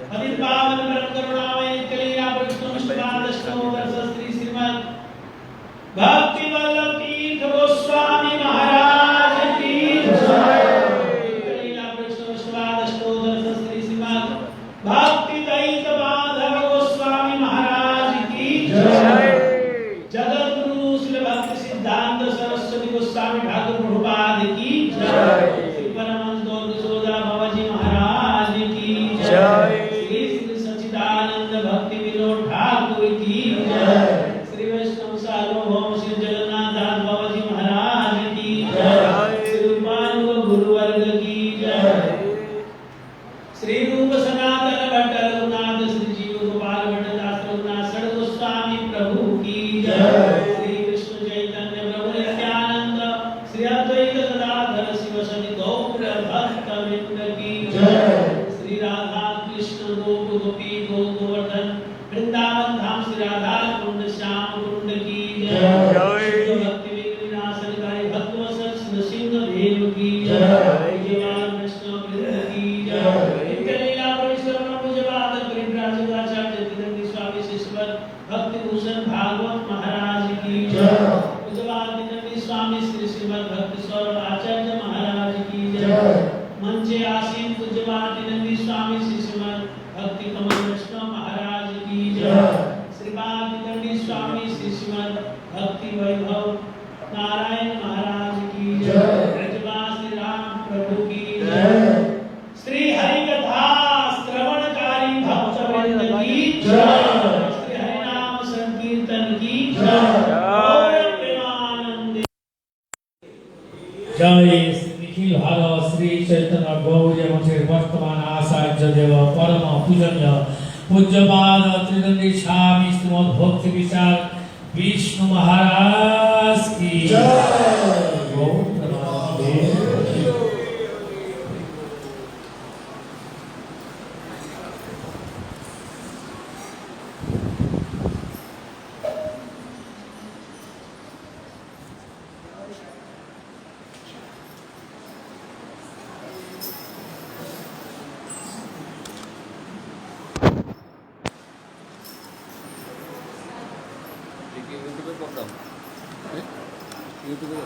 पतित पावन परम करुणामय कलीला वैष्णव अष्टकादशो वर्ष श्री श्रीमद् भक्ति वल्लभ तीर्थ गोस्वामी महाराज की जय। कलीला वैष्णव अष्टकादशो वर्ष श्री श्रीमद् भक्ति दैत माधव गोस्वामी महाराज की जय। जगत गुरु श्री भक्ति सिद्धांत सरस्वती गोस्वामी ठाकुर प्रभुपाद की जय। श्री परमहंस गौर किशोरदास बाबाजी महाराज की जय। श्री श्री सच्चिदानंद भक्ति विनोद ठाकुर की जय। श्री वैष्णव सार्वभौम श्री जगन्नाथ दास बाबाजी महाराज की जय। श्री रूपानुग गुरुवर्ग की जय। श्री रूप सनातन भट्ट रघुनाथ श्री जीव गोपाल भट्ट दास रघुनाथ सड़ गोस्वामी प्रभु की जय। श्री कृष्ण चैतन्य प्रभु नित्यानंद श्री अद्वैत गदाधर शिव सदि गौर भक्त वृंद की जय। श्री राधा कृष्ण गोप गोपी गोवर्धन वृंदावन धाम श्री राधा कुंड श्याम कुंड की जय। शुद्ध भक्ति विनाशनकारी भक्तवत्सल नृसिंह देव की जय। जयवान वैष्णव वृंद की जय। कलीला परिश्रम पूज्यपाद परिव्राजकाचार्य तिरंगी स्वामी शिष्यवर भक्ति भूषण भागवत महाराज की जय। पूज्यपाद तिरंगी स्वामी श्री श्रीमद् भक्ति स्वरूप आचार्य महाराज की जय। मंचे आसीन पूज्यपाद तिरंगी स्वामी श्री श्रीमद् भक्ति कमल वैष्णव महाराज की जय। श्रीपाद तिरंगी स्वामी श्री श्रीमद् भक्ति वैभव नारायण महाराज की जय। पूज्यपाद श्री राम प्रभु की जय। श्री हरि कथा श्रवणकारी भक्त वृंद की जय। श्री हरि नाम संकीर्तन की जय। गौर प्रेमानंद जय निखिल भारत श्री चैतन्य गौर मठेर वर्तमान आचार्य देव परम पूजनीय पूज्यपाद त्रिदंडी स्वामी श्रीमद् भक्ति विचार विष्णु महाराज की जय। गौर प्रेमानंद। ইউটিউবে করতাম, ইউটিউবে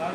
আর